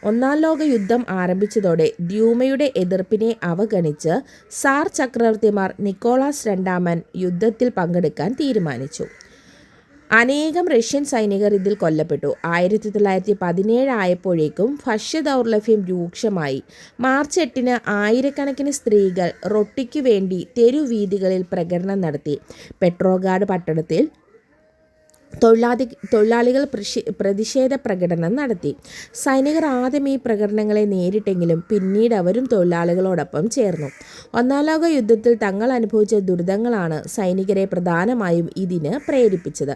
ഒന്നാം ലോക യുദ്ധം ആരംഭിച്ചതോടെ ദ്യൂമയുടെ എതിർപ്പിനെ അവഗണിച്ച് സാർ ചക്രവർത്തിമാർ നിക്കോളാസ് രണ്ടാമൻ യുദ്ധത്തിൽ പങ്കെടുക്കാൻ തീരുമാനിച്ചു. അനേകം റഷ്യൻ സൈനികർ ഇതിൽ കൊല്ലപ്പെട്ടു. 1917 ആയപ്പോഴേക്കും ഭക്ഷ്യദൗർലഭ്യം രൂക്ഷമായി. മാർച്ച് 8 ആയിരക്കണക്കിന് സ്ത്രീകൾ റൊട്ടിക്കു വേണ്ടി തെരുവീഥികളിൽ പ്രകടനം നടത്തി. പെട്രോഗാഡ് പട്ടണത്തിൽ തൊഴിലാളികൾ പ്രതിഷേധ പ്രകടനം നടത്തി. സൈനികർ ആദ്യം ഈ പ്രകടനങ്ങളെ നേരിട്ടെങ്കിലും പിന്നീട് അവരും തൊഴിലാളികളോടൊപ്പം ചേർന്നു. ഒന്നാം ലോക യുദ്ധത്തിൽ തങ്ങൾ അനുഭവിച്ച ദുരിതങ്ങളാണ് സൈനികരെ പ്രധാനമായും ഇതിന് പ്രേരിപ്പിച്ചത്.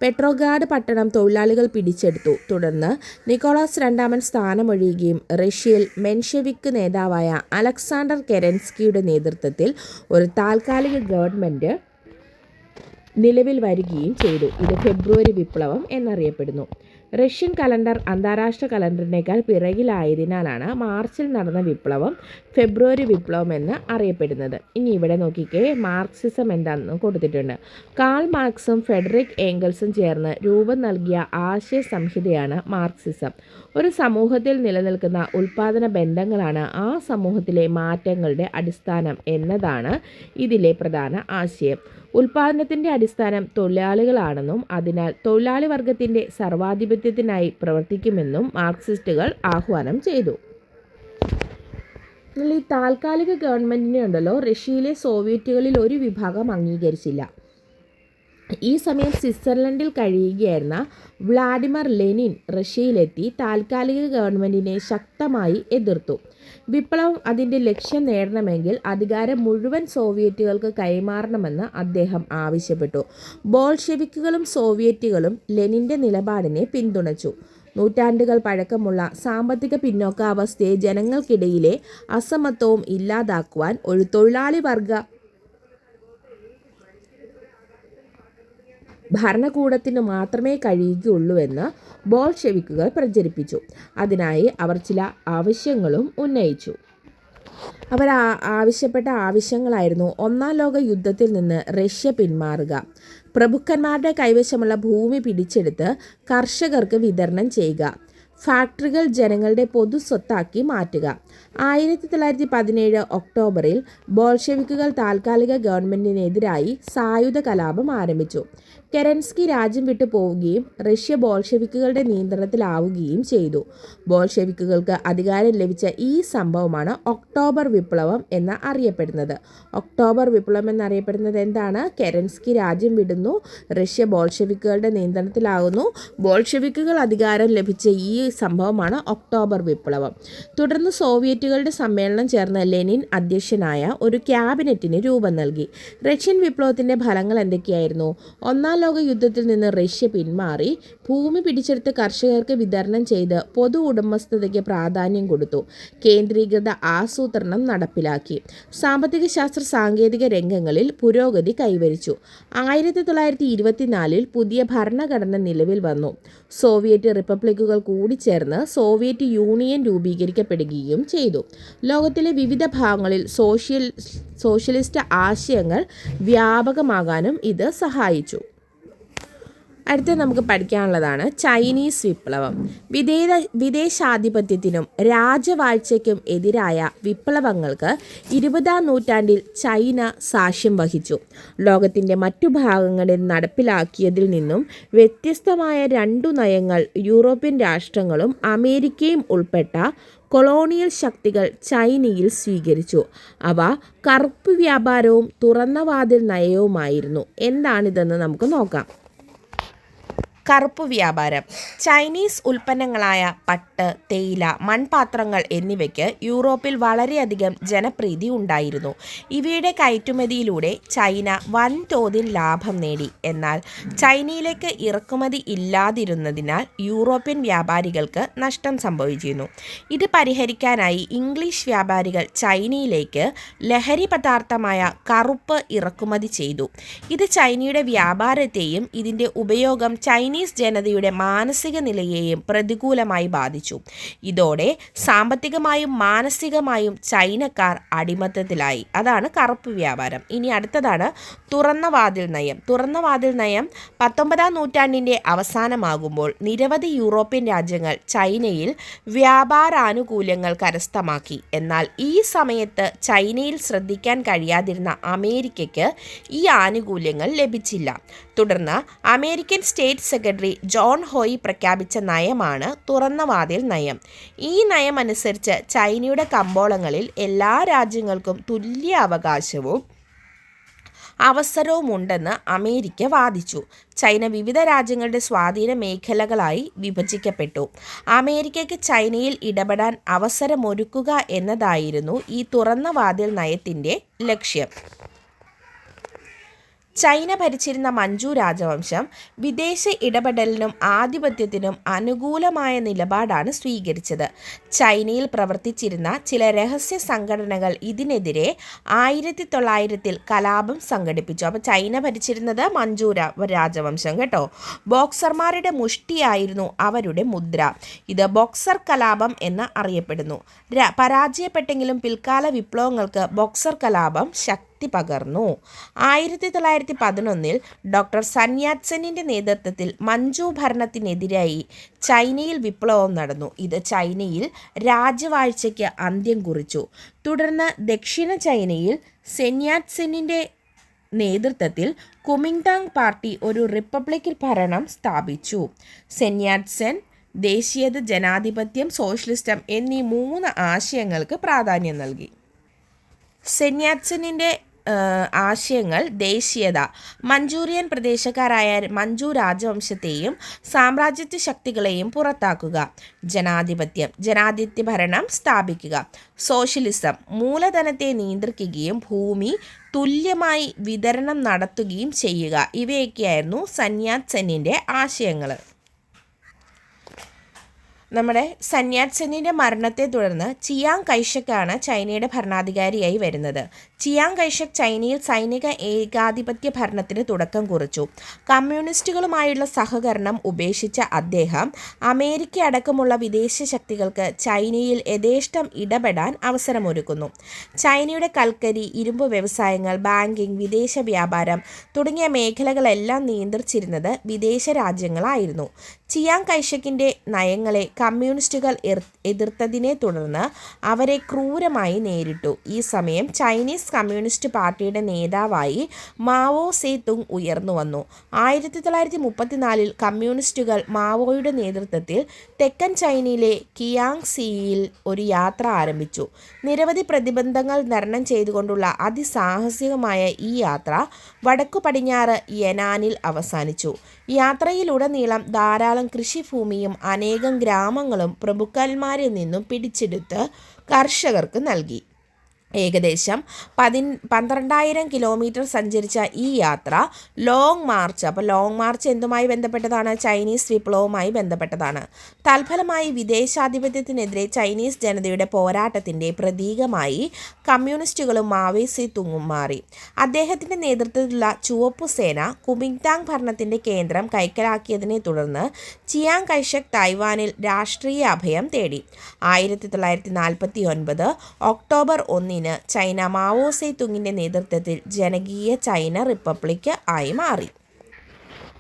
പെട്രോഗാഡ് പട്ടണം തൊഴിലാളികൾ പിടിച്ചെടുത്തു. തുടർന്ന് നിക്കോളാസ് രണ്ടാമൻ സ്ഥാനമൊഴിയുകയും റഷ്യയിൽ മെൻഷെവിക്ക് നേതാവായ അലക്സാണ്ടർ കെരൻസ്കിയുടെ നേതൃത്വത്തിൽ ഒരു താൽക്കാലിക ഗവൺമെൻറ് നിലവിൽ വരികയും ചെയ്തു. ഇത് ഫെബ്രുവരി വിപ്ലവം എന്നറിയപ്പെടുന്നു. റഷ്യൻ കലണ്ടർ അന്താരാഷ്ട്ര കലണ്ടറിനേക്കാൾ പിറകിലായതിനാലാണ് മാർച്ചിൽ നടന്ന വിപ്ലവം ഫെബ്രുവരി വിപ്ലവം എന്ന് അറിയപ്പെടുന്നത്. ഇനി ഇവിടെ നോക്കിക്കേ, മാർക്സിസം എന്താണെന്ന് കൊടുത്തിട്ടുണ്ട്. കാൾ മാർക്സും ഫ്രെഡറിക് ഏംഗൽസും ചേർന്ന് രൂപം നൽകിയ ആശയ സംഹിതയാണ് മാർക്സിസം. ഒരു സമൂഹത്തിൽ നിലനിൽക്കുന്ന ഉൽപാദന ബന്ധങ്ങളാണ് ആ സമൂഹത്തിലെ മാറ്റങ്ങളുടെ അടിസ്ഥാനം എന്നതാണ് ഇതിലെ പ്രധാന ആശയം. ഉൽപാദനത്തിൻ്റെ അടിസ്ഥാനം തൊഴിലാളികളാണെന്നും അതിനാൽ തൊഴിലാളി വർഗത്തിൻ്റെ സർവാധിപത്യത്തിനായി പ്രവർത്തിക്കുമെന്നും മാർക്സിസ്റ്റുകൾ ആഹ്വാനം ചെയ്തു. ഈ താൽക്കാലിക ഗവൺമെൻറ്റിനെ ഉണ്ടല്ലോ റഷ്യയിലെ സോവിയറ്റുകളിൽ ഒരു വിഭാഗം അംഗീകരിച്ചില്ല. ഈ സമയം സ്വിറ്റ്സർലൻഡിൽ കഴിയുകയായിരുന്ന വ്ളാഡിമർ ലെനിൻ റഷ്യയിലെത്തി താൽക്കാലിക ഗവൺമെൻറ്റിനെ ശക്തമായി എതിർത്തു. വിപ്ലവം അതിൻ്റെ ലക്ഷ്യം നേടണമെങ്കിൽ അധികാരം മുഴുവൻ സോവിയറ്റുകൾക്ക് കൈമാറണമെന്ന് അദ്ദേഹം ആവശ്യപ്പെട്ടു. ബോൾഷെവിക്കുകളും സോവിയറ്റുകളും ലെനിൻ്റെ നിലപാടിനെ പിന്തുണച്ചു. നൂറ്റാണ്ടുകൾ പഴക്കമുള്ള സാമ്പത്തിക പിന്നോക്കാവസ്ഥയെ ജനങ്ങൾക്കിടയിലെ അസമത്വവും ഇല്ലാതാക്കുവാൻ ഒരു തൊഴിലാളി വർഗ ഭരണകൂടത്തിന് മാത്രമേ കഴിയുകയുള്ളൂവെന്ന് ബോൾഷെവിക്കുകൾ പ്രചരിപ്പിച്ചു. അതിനായി അവർ ചില ആവശ്യങ്ങളും ഉന്നയിച്ചു. അവർ ആവശ്യപ്പെട്ട ആവശ്യങ്ങളായിരുന്നു: ഒന്നാം ലോക യുദ്ധത്തിൽ നിന്ന് റഷ്യ പിന്മാറുക, പ്രഭുക്കന്മാരുടെ കൈവശമുള്ള ഭൂമി പിടിച്ചെടുത്ത് കർഷകർക്ക് വിതരണം ചെയ്യുക, ഫാക്ടറികൾ ജനങ്ങളുടെ പൊതു സ്വത്താക്കി മാറ്റുക. 1917 ഒക്ടോബറിൽ ബോൾഷെവിക്കുകൾ താൽക്കാലിക ഗവൺമെൻറ്റിനെതിരായി സായുധ കലാപം ആരംഭിച്ചു. കെരൻസ്കി രാജ്യം വിട്ടു പോവുകയും റഷ്യ ബോൾഷെവിക്കുകളുടെ നിയന്ത്രണത്തിലാവുകയും ചെയ്തു. ബോൾഷെവിക്കുകൾക്ക് അധികാരം ലഭിച്ച ഈ സംഭവമാണ് ഒക്ടോബർ വിപ്ലവം എന്ന് അറിയപ്പെടുന്നത്. ഒക്ടോബർ വിപ്ലവം എന്നറിയപ്പെടുന്നത് എന്താണ്? കെരൻസ്കി രാജ്യം വിടുന്നു, റഷ്യ ബോൾഷെവിക്കുകളുടെ നിയന്ത്രണത്തിലാകുന്നു, ബോൾഷെവിക്കുകൾ അധികാരം ലഭിച്ച ഈ സംഭവമാണ് ഒക്ടോബർ വിപ്ലവം. തുടർന്ന് സോവിയറ്റുകളുടെ സമ്മേളനം ചേർന്ന് ലെനിൻ അധ്യക്ഷനായ ഒരു ക്യാബിനറ്റിന് രൂപം നൽകി. റഷ്യൻ വിപ്ലവത്തിൻ്റെ ഫലങ്ങൾ എന്തൊക്കെയായിരുന്നു? ഒന്നാം ലോക യുദ്ധത്തിൽ നിന്ന് റഷ്യ പിന്മാറി, ഭൂമി പിടിച്ചെടുത്ത് കർഷകർക്ക് വിതരണം ചെയ്ത് പൊതു ഉടമസ്ഥതയ്ക്ക് പ്രാധാന്യം കൊടുത്തു, കേന്ദ്രീകൃത ആസൂത്രണം നടപ്പിലാക്കി, സാമ്പത്തിക ശാസ്ത്ര സാങ്കേതിക രംഗങ്ങളിൽ പുരോഗതി കൈവരിച്ചു. 1924 പുതിയ ഭരണഘടന നിലവിൽ വന്നു. സോവിയറ്റ് റിപ്പബ്ലിക്കുകൾ കൂടിച്ചേർന്ന് സോവിയറ്റ് യൂണിയൻ രൂപീകരിക്കപ്പെടുകയും ചെയ്തു. ലോകത്തിലെ വിവിധ ഭാഗങ്ങളിൽ സോഷ്യലിസ്റ്റ് ആശയങ്ങൾ വ്യാപകമാകാനും ഇത് സഹായിച്ചു. അടുത്ത നമുക്ക് പഠിക്കാനുള്ളതാണ് ചൈനീസ് വിപ്ലവം. വിദേശാധിപത്യത്തിനും രാജവാഴ്ചയ്ക്കും എതിരായ വിപ്ലവങ്ങൾക്ക് 20-ാം നൂറ്റാണ്ടിൽ ചൈന സാക്ഷ്യം വഹിച്ചു. ലോകത്തിൻ്റെ മറ്റു ഭാഗങ്ങളിൽ നടപ്പിലാക്കിയതിൽ നിന്നും വ്യത്യസ്തമായ 2 നയങ്ങൾ യൂറോപ്യൻ രാഷ്ട്രങ്ങളും അമേരിക്കയും ഉൾപ്പെട്ട കൊളോണിയൽ ശക്തികൾ ചൈനയിൽ സ്വീകരിച്ചു. അവ കറുപ്പ് വ്യാപാരവും തുറന്ന വാതിൽ നയവുമായിരുന്നു. എന്താണിതെന്ന് നമുക്ക് നോക്കാം. കറുപ്പ് വ്യാപാരം. ചൈനീസ് ഉൽപ്പന്നങ്ങളായ പട്ട്, തേയില, മൺപാത്രങ്ങൾ എന്നിവയ്ക്ക് യൂറോപ്പിൽ വളരെയധികം ജനപ്രീതി ഉണ്ടായിരുന്നു. ഇവയുടെ കയറ്റുമതിയിലൂടെ ചൈന വൻതോതിൽ ലാഭം നേടി. എന്നാൽ ചൈനയിലേക്ക് ഇറക്കുമതി ഇല്ലാതിരുന്നതിനാൽ യൂറോപ്യൻ വ്യാപാരികൾക്ക് നഷ്ടം സംഭവിച്ചിരുന്നു. ഇത് പരിഹരിക്കാനായി ഇംഗ്ലീഷ് വ്യാപാരികൾ ചൈനയിലേക്ക് ലഹരി പദാർത്ഥമായ കറുപ്പ് ഇറക്കുമതി ചെയ്തു. ഇത് ചൈനയുടെ വ്യാപാരത്തെയും ഇതിൻ്റെ ഉപയോഗം ചൈനീസ് ജനതയുടെ മാനസിക നിലയെയും പ്രതികൂലമായി ബാധിച്ചു. ഇതോടെ സാമ്പത്തികമായും മാനസികമായും ചൈനക്കാർ അടിമത്തത്തിലായി. അതാണ് കറുപ്പ് വ്യാപാരം. ഇനി അടുത്തതാണ് തുറന്ന വാതിൽ നയം. തുറന്ന വാതിൽ നയം 19-ാം നൂറ്റാണ്ടിൻ്റെ അവസാനമാകുമ്പോൾ നിരവധി യൂറോപ്യൻ രാജ്യങ്ങൾ ചൈനയിൽ വ്യാപാരാനുകൂല്യങ്ങൾ കരസ്ഥമാക്കി. എന്നാൽ ഈ സമയത്ത് ചൈനയിൽ ശ്രദ്ധിക്കാൻ കഴിയാതിരുന്ന അമേരിക്കയ്ക്ക് ഈ ആനുകൂല്യങ്ങൾ ലഭിച്ചില്ല. തുടർന്ന് അമേരിക്കൻ സ്റ്റേറ്റ് സെക്രട്ടറി ജോൺ ഹോയി പ്രഖ്യാപിച്ച നയമാണ് തുറന്ന വാതിൽ നയം. ഈ നയമനുസരിച്ച് ചൈനയുടെ കമ്പോളങ്ങളിൽ എല്ലാ രാജ്യങ്ങൾക്കും തുല്യ അവകാശവും അവസരവുമുണ്ടെന്ന് അമേരിക്ക വാദിച്ചു. ചൈന വിവിധ രാജ്യങ്ങളുടെ സ്വാധീന മേഖലകളായി വിഭജിക്കപ്പെട്ടു. അമേരിക്കയ്ക്ക് ചൈനയിൽ ഇടപെടാൻ അവസരമൊരുക്കുക എന്നതായിരുന്നു ഈ തുറന്ന വാതിൽ നയത്തിൻ്റെ ലക്ഷ്യം. ചൈന ഭരിച്ചിരുന്ന മഞ്ചു രാജവംശം വിദേശ ഇടപെടലിനും ആധിപത്യത്തിനും അനുകൂലമായ നിലപാടാണ് സ്വീകരിച്ചത്. ചൈനയിൽ പ്രവർത്തിച്ചിരുന്ന ചില രഹസ്യ സംഘടനകൾ ഇതിനെതിരെ 1900-ൽ കലാപം സംഘടിപ്പിച്ചു. അപ്പോൾ ചൈന ഭരിച്ചിരുന്നത് മഞ്ചു രാജവംശം കേട്ടോ. ബോക്സർമാരുടെ മുഷ്ടിയായിരുന്നു അവരുടെ മുദ്ര. ഇത് ബോക്സർ കലാപം എന്ന് അറിയപ്പെടുന്നു. പരാജയപ്പെട്ടെങ്കിലും പിൽക്കാല വിപ്ലവങ്ങൾക്ക് ബോക്സർ കലാപം ശക്തി പകർന്നു. 1911-ൽ ഡോക്ടർ സൻ യാറ്റ് സെന്നിൻ്റെ നേതൃത്വത്തിൽ മഞ്ചു ഭരണത്തിനെതിരായി ചൈനയിൽ വിപ്ലവം നടന്നു. ഇത് ചൈനയിൽ രാജവാഴ്ചയ്ക്ക് അന്ത്യം കുറിച്ചു. തുടർന്ന് ദക്ഷിണ ചൈനയിൽ സൻ യാറ്റ് സെന്നിൻ്റെ നേതൃത്വത്തിൽ കുമിങ്താങ് പാർട്ടി ഒരു റിപ്പബ്ലിക്കൻ ഭരണം സ്ഥാപിച്ചു. സൻ യാറ്റ് സെൻ ദേശീയത, ജനാധിപത്യം, സോഷ്യലിസം എന്നീ 3 ആശയങ്ങൾക്ക് പ്രാധാന്യം നൽകി. സൻ യാറ്റ് സെന്നിൻ്റെ ആശയങ്ങൾ ദേശീയത, മഞ്ചൂറിയൻ പ്രദേശക്കാരായ മഞ്ചു രാജവംശത്തെയും സാമ്രാജ്യത്വ ശക്തികളെയും പുറത്താക്കുക, ജനാധിപത്യ ഭരണം സ്ഥാപിക്കുക, സോഷ്യലിസം, മൂലധനത്തെ നിയന്ത്രിക്കുകയും ഭൂമി തുല്യമായി വിതരണം നടത്തുകയും ചെയ്യുക. ഇവയൊക്കെയായിരുന്നു സൻ യാറ്റ് സെന്നിൻ്റെ ആശയങ്ങൾ. നമ്മുടെ സൻ യാറ്റ് സെന്നിൻ്റെ മരണത്തെ തുടർന്ന് ചിയാങ് കൈഷക്കാണ് ചൈനയുടെ ഭരണാധികാരിയായി വരുന്നത്. ചിയാങ് കൈഷക് ചൈനയിൽ സൈനിക ഏകാധിപത്യ ഭരണത്തിന് തുടക്കം കുറിച്ചു. കമ്മ്യൂണിസ്റ്റുകളുമായുള്ള സഹകരണം ഉപേക്ഷിച്ച അദ്ദേഹം അമേരിക്ക അടക്കമുള്ള വിദേശ ശക്തികൾക്ക് ചൈനയിൽ യഥേഷ്ടം ഇടപെടാൻ അവസരമൊരുക്കുന്നു. ചൈനയുടെ കൽക്കരി, ഇരുമ്പ് വ്യവസായങ്ങൾ, ബാങ്കിംഗ്, വിദേശ വ്യാപാരം തുടങ്ങിയ മേഖലകളെല്ലാം നിയന്ത്രിച്ചിരുന്നത് വിദേശ രാജ്യങ്ങളായിരുന്നു. ചിയാങ് കൈഷക്കിൻ്റെ നയങ്ങളെ കമ്മ്യൂണിസ്റ്റുകൾ എതിർത്തതിനെ തുടർന്ന് അവരെ ക്രൂരമായി നേരിട്ടു. ഈ സമയം ചൈനീസ് കമ്മ്യൂണിസ്റ്റ് പാർട്ടിയുടെ നേതാവായി മാവോ സേ തുങ് ഉയർന്നു വന്നു. 1934 കമ്മ്യൂണിസ്റ്റുകൾ മാവോയുടെ നേതൃത്വത്തിൽ തെക്കൻ ചൈനയിലെ കിയാങ്സിയിൽ ഒരു യാത്ര ആരംഭിച്ചു. നിരവധി പ്രതിബന്ധങ്ങൾ തരണം ചെയ്തുകൊണ്ടുള്ള അതിസാഹസികമായ ഈ യാത്ര വടക്കു പടിഞ്ഞാറ് യെനാനിൽ അവസാനിച്ചു. യാത്രയിലുടനീളം ധാരാളം കൃഷിഭൂമിയും അനേകം ഗ്രാമങ്ങളും പ്രഭുക്കന്മാരിൽ നിന്നും പിടിച്ചെടുത്ത് കർഷകർക്ക് നൽകി. ഏകദേശം 12,000 കിലോമീറ്റർ സഞ്ചരിച്ച ഈ യാത്ര ലോങ് മാർച്ച്. അപ്പോൾ ലോങ് മാർച്ച് എന്തുമായി ബന്ധപ്പെട്ടതാണ്? ചൈനീസ് വിപ്ലവവുമായി ബന്ധപ്പെട്ടതാണ്. തൽഫലമായി വിദേശാധിപത്യത്തിനെതിരെ ചൈനീസ് ജനതയുടെ പോരാട്ടത്തിൻ്റെ പ്രതീകമായി കമ്മ്യൂണിസ്റ്റുകളും മാവോ സേ തുങ്ങും മാറി. അദ്ദേഹത്തിൻ്റെ നേതൃത്വത്തിലുള്ള ചുവപ്പു സേന കുമിങ്താങ് ഭരണത്തിൻ്റെ കേന്ദ്രം കൈക്കലാക്കിയതിനെ തുടർന്ന് ചിയാങ് കൈഷക് തായ്വാനിൽ രാഷ്ട്രീയ അഭയം തേടി. 1949 ഒക്ടോബർ 1 ചൈന മാവോ സേ തുങ്ങിൻ്റെ നേതൃത്വത്തിൽ ജനകീയ ചൈന റിപ്പബ്ലിക് ആയി മാറി.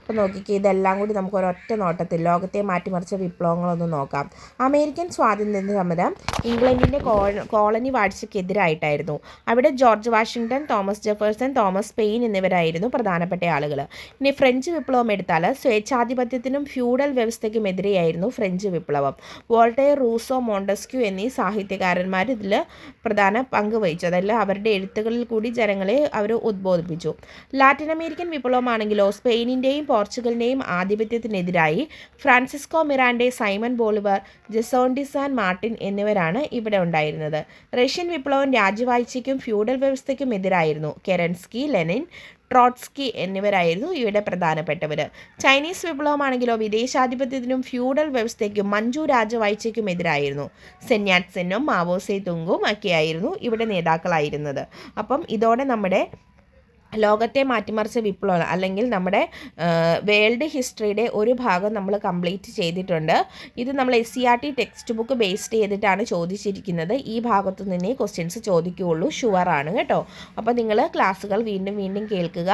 അപ്പോൾ നോക്കിക്കേ, ഇതെല്ലാം കൂടി നമുക്ക് ഒരൊറ്റ നോട്ടത്തിൽ ലോകത്തെ മാറ്റിമറിച്ച വിപ്ലവങ്ങളൊന്ന് നോക്കാം. അമേരിക്കൻ സ്വാതന്ത്ര്യ സമരം ഇംഗ്ലണ്ടിൻ്റെ കോളനി വാഴ്ചയ്ക്കെതിരായിട്ടായിരുന്നു. അവിടെ George Washington, Thomas Jefferson, Thomas pain എന്നിവരായിരുന്നു പ്രധാനപ്പെട്ട ആളുകൾ. ഇനി ഫ്രഞ്ച് വിപ്ലവം എടുത്താൽ സ്വേച്ഛാധിപത്യത്തിനും ഫ്യൂഡൽ വ്യവസ്ഥയ്ക്കുമെതിരെയായിരുന്നു ഫ്രഞ്ച് വിപ്ലവം. വോൾട്ടയർ, റൂസോ, മോണ്ടസ്ക്യൂ എന്നീ സാഹിത്യകാരന്മാർ ഇതിൽ പ്രധാന പങ്ക് വഹിച്ചു. അതെല്ലാം അവരുടെ എഴുത്തുകളിൽ കൂടി ജനങ്ങളെ അവർ ഉദ്ബോധിപ്പിച്ചു. ലാറ്റിൻ അമേരിക്കൻ വിപ്ലവമാണെങ്കിലോ സ്പെയിനിൻ്റെയും പോർച്ചുഗലിൻ്റെയും ആധിപത്യത്തിനെതിരായി Francisco Miranda, Simon Bolivar, Jose de San Martin എന്നിവരാണ് ഇവിടെ ഉണ്ടായിരുന്നത്. റഷ്യൻ വിപ്ലവം രാജ്യവാഴ്ചയ്ക്കും ഫ്യൂഡൽ വ്യവസ്ഥയ്ക്കും എതിരായിരുന്നു. കെരൻസ്കി, ലെനിൻ, ട്രോട്സ്കി എന്നിവരായിരുന്നു ഇവിടെ പ്രധാനപ്പെട്ടവർ. ചൈനീസ് വിപ്ലവമാണെങ്കിലോ വിദേശാധിപത്യത്തിനും ഫ്യൂഡൽ വ്യവസ്ഥയ്ക്കും മഞ്ചു രാജവാഴ്ചയ്ക്കും എതിരായിരുന്നു. സൻ യാറ്റ് സെന്നും മാവോ സേ തുങ്ങും ഒക്കെയായിരുന്നു ഇവിടെ നേതാക്കളായിരുന്നത്. അപ്പം ഇതോടെ നമ്മുടെ ലോകത്തെ മാറ്റിമറിച്ച വിപ്ലവം അല്ലെങ്കിൽ നമ്മുടെ വേൾഡ് ഹിസ്റ്ററിയുടെ ഒരു ഭാഗം നമ്മൾ കംപ്ലീറ്റ് ചെയ്തിട്ടുണ്ട്. ഇത് നമ്മൾ SCERT ടെക്സ്റ്റ് ബുക്ക് ബേസ്ഡ് ചെയ്തിട്ടാണ് ചോദിച്ചിരിക്കുന്നത്. ഈ ഭാഗത്തു നിന്നേ ക്വസ്റ്റ്യൻസ് ചോദിക്കുകയുള്ളൂ, ഷുവറാണ് കേട്ടോ. അപ്പോൾ നിങ്ങൾ ക്ലാസ്സുകൾ വീണ്ടും കേൾക്കുക.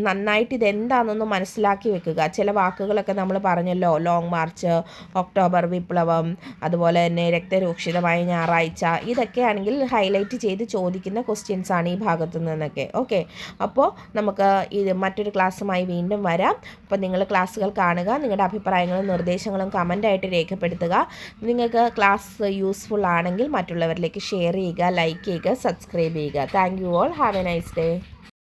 നന്നായിട്ട് ഇതെന്താണെന്നൊന്ന് മനസ്സിലാക്കി വെക്കുക. ചില വാക്കുകളൊക്കെ നമ്മൾ പറഞ്ഞല്ലോ, ലോങ് മാർച്ച്, ഒക്ടോബർ വിപ്ലവം, അതുപോലെ തന്നെ രക്തരൂക്ഷിതമായ ഞായറാഴ്ച, ഇതൊക്കെയാണെങ്കിൽ ഹൈലൈറ്റ് ചെയ്ത് ചോദിക്കുന്ന ക്വസ്റ്റ്യൻസാണ് ഈ ഭാഗത്തു നിന്നൊക്കെ. ഓക്കെ, അപ്പോൾ നമുക്ക് ഇത് മറ്റൊരു ക്ലാസ്സുമായി വീണ്ടും വരാം. അപ്പോൾ നിങ്ങൾ ക്ലാസ്സുകൾ കാണുക, നിങ്ങളുടെ അഭിപ്രായങ്ങളും നിർദ്ദേശങ്ങളും കമൻ്റായിട്ട് രേഖപ്പെടുത്തുക. നിങ്ങൾക്ക് ക്ലാസ് യൂസ്ഫുൾ ആണെങ്കിൽ മറ്റുള്ളവരിലേക്ക് ഷെയർ ചെയ്യുക, ലൈക്ക് ചെയ്യുക, സബ്സ്ക്രൈബ് ചെയ്യുക. Thank you all. Have A nice day.